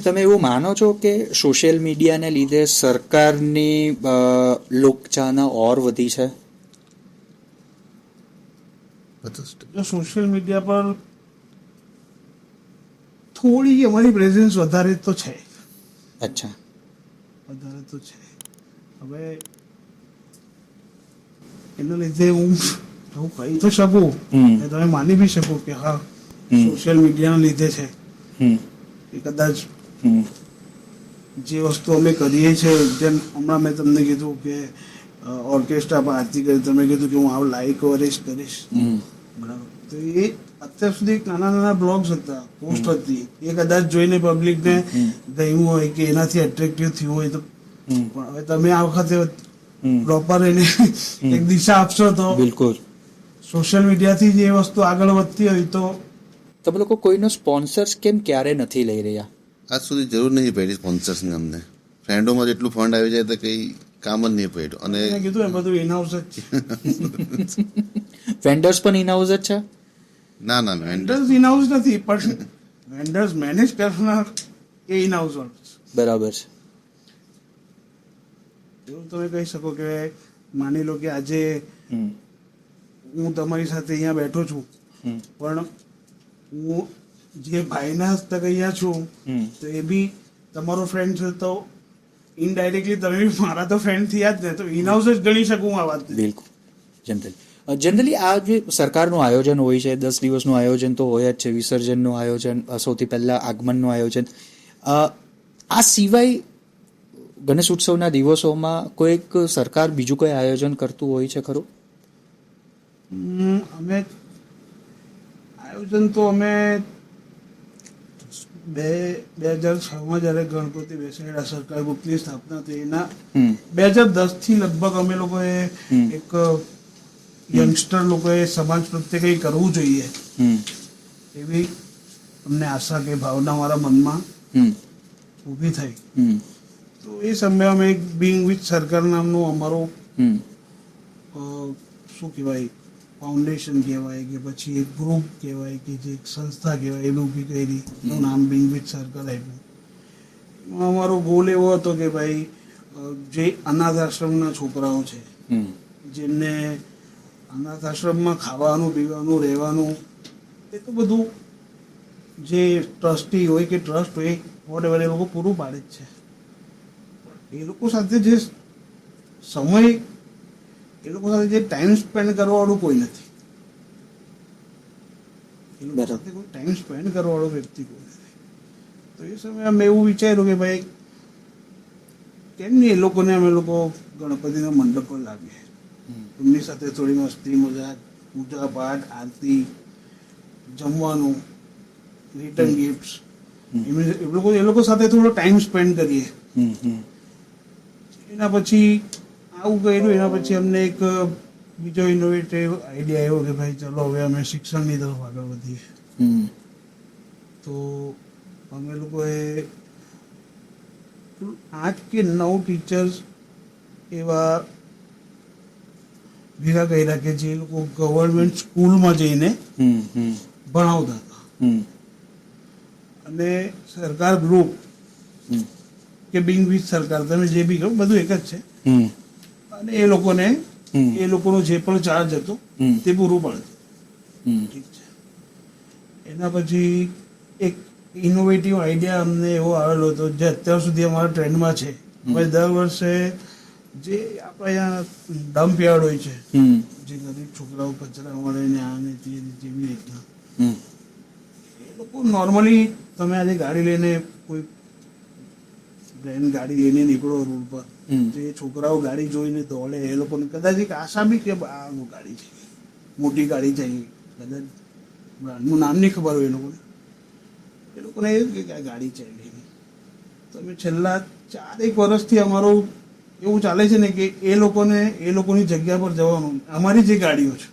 S1: તમે એવું માનો છો કે સોશિયલ મીડિયાને લીધે સરકારની લોકચાહના ઓર વધી છે?
S2: જો સોશિયલ મીડિયા પર થોડી અમારી પ્રેઝન્સ વધારે તો છે.
S1: અચ્છા.
S2: વધારે તો છે. હવે એના લીધે હું કહી તો શકું અને તમે માની બી શકો કે હા સોશિયલ મીડિયાના લીધે છે કે કદાચ જે વસ્તુ અમે કરીએ છીએ, જેમ હમણાં મેં તમને કીધું કે ઓર્કેસ્ટ્રા પર આરતી કરી, તમે કીધું કે હું આ લાઈવ કવરેજ કરીશ, બરાબર, તો એ અત્યાર સુધી નાના નાના બ્લોગ્સ હતા, પોસ્ટ હતી, એ કદાચ જોઈને પબ્લિકને ગમ્યું હોય કે એનાથી એટ્રેક્ટિવ થયું હોય તો, પણ હવે તમે આ વખતે પ્રોપર એને એક દિશા આપશો તો
S1: બિલકુલ
S2: સોશિયલ મીડિયાથી જે વસ્તુ આગળ વધતી હોય તો.
S1: તમે લોકો કોઈનો સ્પોન્સર્સ કેમ ક્યારે નથી લઈ રહ્યા?
S3: આજ સુધી જરૂર નહીં પડી સ્પોન્સર્સની. અમને ફ્રેન્ડોમાં જેટલું ફંડ આવી જાય તો કઈ કામ જ નહીં પડ્યું. અને
S2: મેં કીધું એ બધું ઇનહાઉસ જ છે.
S1: વેન્ડર્સ પણ ઇનહાઉસ જ છે?
S3: ના ના
S2: વેન્ડર્સ ઇનહાઉસ નથી, પણ વેન્ડર્સ મેનેજ કરનાર એ ઇનહાઉસ વાળું છે.
S1: બરાબર છે.
S2: એવું તમે કહી શકો કે માની લો કે આજે હું તમારી સાથે અહીંયા બેઠો છું, પણ હું જે ભાઈના હસ્તક અહીંયા છું તો એ બી તમારો ફ્રેન્ડ છે, તો ઇનડાયરેક્ટલી તમે બી મારા તો ફ્રેન્ડ થયા જ ને, તો ઇનહાઉસ જ ગણી શકું આ વાત.
S1: બિલકુલ. જનરલી આ જે સરકારનું આયોજન હોય છે, 10 દિવસનું આયોજન તો હોય જ છે, વિસર્જનનું આયોજન, સૌથી પહેલા આગમનનું આયોજન, આ સિવાય ગણેશ ઉત્સવના દિવસોમાં કોઈક સરકાર બીજું કોઈ આયોજન કરતું હોય છે ખરું?
S2: અમે આયોજન તો અમે 2006માં જયારે ગણપતિ બેસાડ્યા, સરકાર ગ્રુપની સ્થાપના થઈ, એના 2010 થી લગભગ અમે લોકોએ એક યંગસ્ટર લોકોએ સમાજ પ્રત્યે કંઈ કરવું જોઈએ એવી અમને આશા કે ભાવના મારા મનમાં ઊભી થઈ. તો એ સમયે અમે એક બિંગ વિથ સરકાર નામનું અમારું શું કહેવાય, ફાઉન્ડેશન કહેવાય કે પછી એક ગ્રુપ કહેવાય કે જે એક સંસ્થા કહેવાય, એ ઊભી કરી, એનું નામ બિંગ વિથ સરકાર આપ્યું. અમારો ગોલ એવો હતો કે ભાઈ જે અનાથ આશ્રમના છોકરાઓ છે, જેમને અનાથ આશ્રમમાં ખાવાનું પીવાનું રહેવાનું એ તો બધું જે ટ્રસ્ટી હોય કે ટ્રસ્ટ હોય વોટેવર એ લોકો પૂરું પાડે જ છે. એ લોકો સાથે જે સમય, એ લોકો સાથે જે ટાઈમ સ્પેન્ડ કરવાવાળું કોઈ નથી. એ લોકો સાથે કોઈ ટાઈમ સ્પેન્ડ કરવાવાળો વ્યક્તિ કોઈ નથી. તો એ સમયે અમે એવું વિચાર્યું કે ભાઈ કેમ નહીં એ લોકોને અમે લોકો ગણપતિના મંડપ પર લાવીએ, એમની સાથે થોડી મસ્તી મજાક, પૂજા પાઠ, આરતી, જમવાનું, રિટર્ન ગિફ્ટ્સ, એ લોકો સાથે થોડો ટાઈમ સ્પેન્ડ કરીએ. એના પછી આવું કર્યું. એના પછી અમને એક બીજો ઇનોવેટિવ આઈડિયા આવ્યો કે ભાઈ ચલો હવે અમે શિક્ષણની તરફ આગળ વધીએ. તો અમે લોકોએ 8 કે 9 ટીચર્સ એવા ભેગા કર્યા કે જે લોકો ગવર્મેન્ટ સ્કૂલમાં જઈને ભણાવતા હતા, અને સરકાર ગ્રુપ કે બિંગ વિથ સરકાર, તમે જે બી કહો બધું એક જ છે, અને એ લોકોને એ લોકોનો જે પણ ચાર્જ હતો તે પૂરું પાડતું. ઠીક છે. એના પછી એક ઇનોવેટિવ આઈડિયા અમને એવો આવેલો હતો જે અત્યાર સુધી અમારા ટ્રેન્ડમાં છે. હવે દર વર્ષે જે આપણે અહીંયા ડમ્પ યાર્ડ હોય છે, જે ગરીબ છોકરાઓ કચરા મળે ને આ ને તે જેવી રીતના, એ લોકો નોર્મલી તમે આજે ગાડી લઈને કોઈ બ્રેન્ડ ગાડી લઈને નીકળો રોડ પર, તો એ છોકરાઓ ગાડી જોઈને દોડે. એ લોકોને કદાચ એક આશા બી કે આ ગાડી છે, મોટી ગાડી છે, કદાચ બ્રાન્ડનું નામ નહીં ખબર હોય એ લોકોને એવું કે આ ગાડી છે. તમે છેલ્લા 4 વર્ષથી અમારું એવું ચાલે છે ને કે એ લોકોની જગ્યા પર જવાનું, અમારી જે ગાડીઓ છે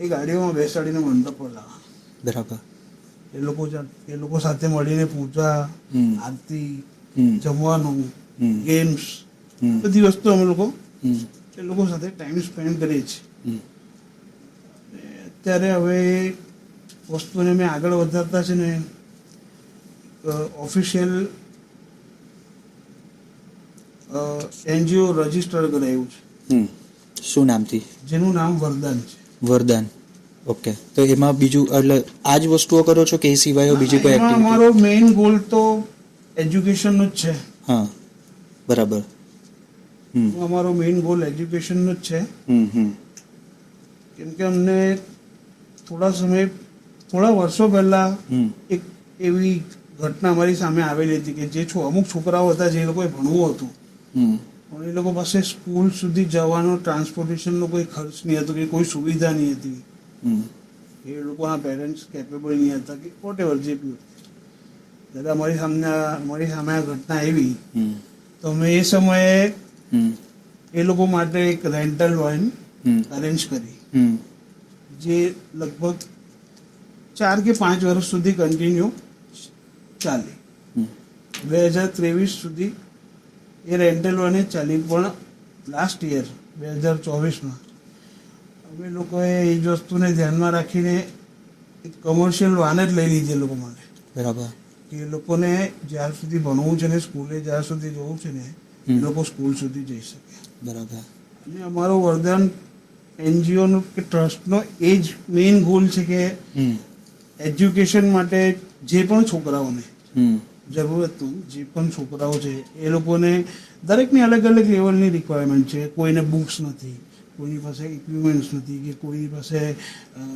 S2: એ ગાડીઓમાં બેસાડીને મંડપ પર લાવવાનું.
S1: બરાબર.
S2: એ લોકો સાથે મળીને પૂજા, આરતી, જમવાનું, ગેમ્સ, બધી વસ્તુ અમે લોકો એ લોકો સાથે ટાઈમ સ્પેન્ડ કરીએ છીએ. અત્યારે હવે વસ્તુને મેં આગળ વધારતા છે ને ઓફિશિયલ NGO રજીસ્ટર કરાયું છે.
S1: શું નામથી? જેનું
S2: નામ વરદાન છે.
S1: વરદાન. ઓકે. તો એમાં બીજું એટલે આ જ વસ્તુઓ કરો છો કે એ સિવાય બીજી કોઈ એક્ટિવિટી?
S2: અમારો મેઇન ગોલ તો એજ્યુકેશનનો જ છે.
S1: હા. બરાબર.
S2: અમારો મેઇન ગોલ એજ્યુકેશનનો જ છે. કેમ કે અમને થોડા વર્ષો પહેલા એક એવી ઘટના અમારી સામે આવેલી હતી કે જે અમુક છોકરાઓ હતા જે લોકોએ ભણવું હતું પણ એ લોકો પાસે સ્કૂલ સુધી જવાનો ટ્રાન્સપોર્ટેશનનો કોઈ ખર્ચ નહીં હતો કે કોઈ સુવિધા નહીં હતી. એ લોકોના પેરેન્ટ્સ કેપેબલ નહીં હતા કે વોટ એવર જે બી. ત્યારે અમારી સામે આ ઘટના આવી તો અમે એ સમયે એ લોકો માટે એક રેન્ટલ વાન અરેન્જ કરી જે લગભગ 4 કે 5 વર્ષ સુધી કન્ટિન્યુ ચાલી. 2023 સુધી એ રેન્ટલ વાને ચાલી. પણ લાસ્ટ યર 2024માં અમે લોકોએ એ જ વસ્તુને ધ્યાનમાં રાખીને એક કોમર્શિયલ વાન જ લઈ લીધી એ લોકો માટે.
S1: બરાબર.
S2: કે એ લોકોને જ્યાર સુધી ભણવું છે ને સ્કૂલે જ્યાર સુધી જવું છે ને એ લોકો સ્કૂલ સુધી જઈ શકે.
S1: બરાબર.
S2: અને અમારો વરદાન એનજીઓનો કે ટ્રસ્ટનો એ જ મેઇન ગોલ છે કે એજ્યુકેશન માટે જે પણ છોકરાઓને જરૂરતમંદ જે પણ છોકરાઓ છે એ લોકોને દરેકની અલગ અલગ લેવલની રિક્વાયરમેન્ટ છે. કોઈને બુક્સ નથી, કોઈની પાસે ઇક્વિપમેન્ટ્સ નથી, કે કોઈની પાસે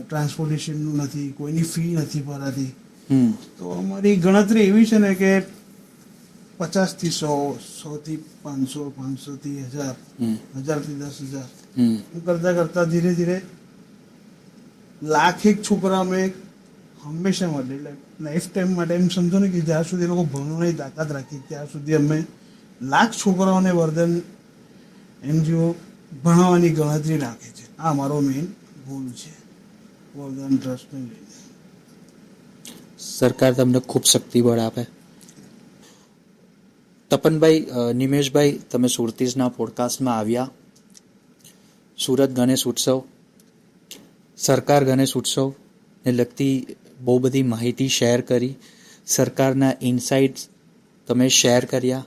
S2: ટ્રાન્સપોર્ટેશનનું નથી, કોઈની ફી નથી ભરાતી. તો અમારી ગણતરી એવી છે ને કે 50 થી 100, 100 થી 500, 500 થી 1000, 1000 થી 10,000 કરતા કરતા ધીરે ધીરે લાખ એક છોકરા અમે હંમેશા માટે લાઈફ ટાઈમ માટે એમ સમજો ને કે જ્યાં સુધી એ લોકો ભણવાની તાકાત રાખી ત્યાં સુધી અમે લાખ છોકરાઓને વર્ધન એનજીઓ ભણાવવાની ગણતરી રાખે છે. આ અમારો મેઇન ગોલ છે વર્ધન ટ્રસ્ટને લઈને.
S1: સરકાર તમને ખૂબ શક્તિબળ આપે. તપનભાઈ, નિમેશભાઈ, તમે સુરતીઝના પોડકાસ્ટમાં આવ્યા. સુરત ગણેશ ઉત્સવ, સરકાર ગણેશ ઉત્સવને લગતી બહુ બધી માહિતી શેર કરી. સરકારના ઇનસાઇટ્સ તમે શેર કર્યા.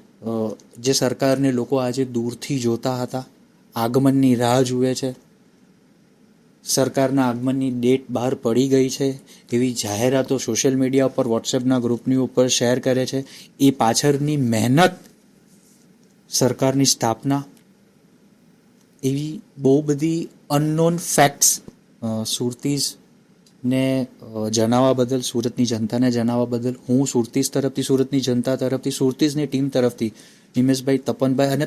S1: જે સરકારને લોકો આજે દૂરથી જોતા હતા, આગમનની રાહ જુએ છે. સરકારના આગમનની ડેટ બહાર પડી ગઈ છે એવી જાહેરાતો સોશિયલ મીડિયા ઉપર, વોટ્સએપના ગ્રુપની ઉપર શેર કરે છે. એ પાછળની મહેનત, સરકારની સ્થાપના, એવી બહુ બધી અનનોન ફેક્ટ્સ સુરતીઝને જણાવવા બદલ, સુરતની જનતાને જણાવવા બદલ હું સુરતીઝ તરફથી, સુરતની જનતા તરફથી, સુરતીઝની ટીમ તરફથી નિમેશભાઈ, તપનભાઈ અને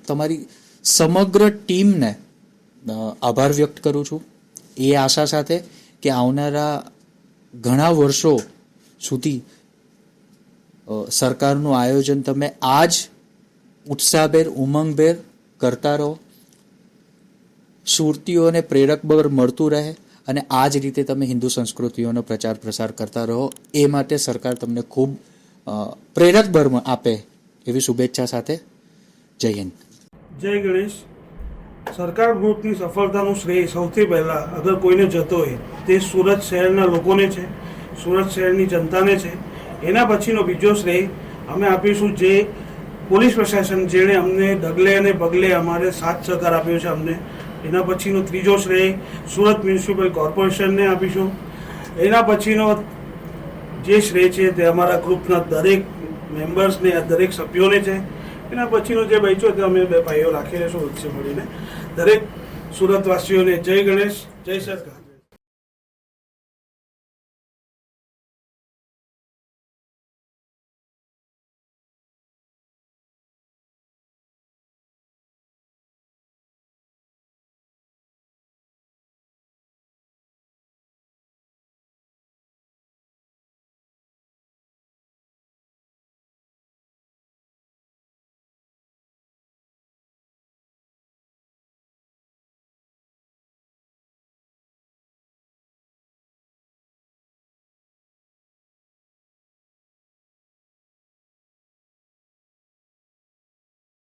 S1: તમારી સમગ્ર ટીમને આભાર વ્યક્ત કરું છું. એ આશા સાથે કે આવનારા ઘણા વર્ષો સુધી સરકારનું આયોજન તમે આ જ ઉત્સાહભેર, ઉમંગભેર કરતા રહો. સુરતીઓને પ્રેરક બળ મળતું રહે અને આ જ રીતે તમે હિન્દુ સંસ્કૃતિઓનો પ્રચાર પ્રસાર કરતા રહો. એ માટે સરકાર તમને ખૂબ પ્રેરક બળ આપે એવી શુભેચ્છા સાથે જય હિન્દ.
S2: જય ગણેશ. સરકાર ગ્રુપની સફળતાનું શ્રેય સૌથી પહેલા અગર કોઈને જતો હોય તે સુરત શહેરના લોકોને છે, સુરત શહેરની જનતાને છે. એના પછીનો બીજો શ્રેય અમે આપીશું જે પોલીસ પ્રશાસન જેણે અમને ડગલે અને પગલે અમારે સાથ સહકાર આપ્યો છે અમને. એના પછીનો ત્રીજો શ્રેય સુરત મ્યુનિસિપલ કોર્પોરેશનને આપીશું. એના પછીનો જે શ્રેય છે તે અમારા ગ્રુપના દરેક મેમ્બર્સને, દરેક સભ્યોને છે. એના પછીનો જે બચ્યો તે અમે બે ભાઈઓ રાખી લેશું વચ્ચે મળીને. દરેક સુરતવાસીઓને જય ગણેશ, જય સરકાર.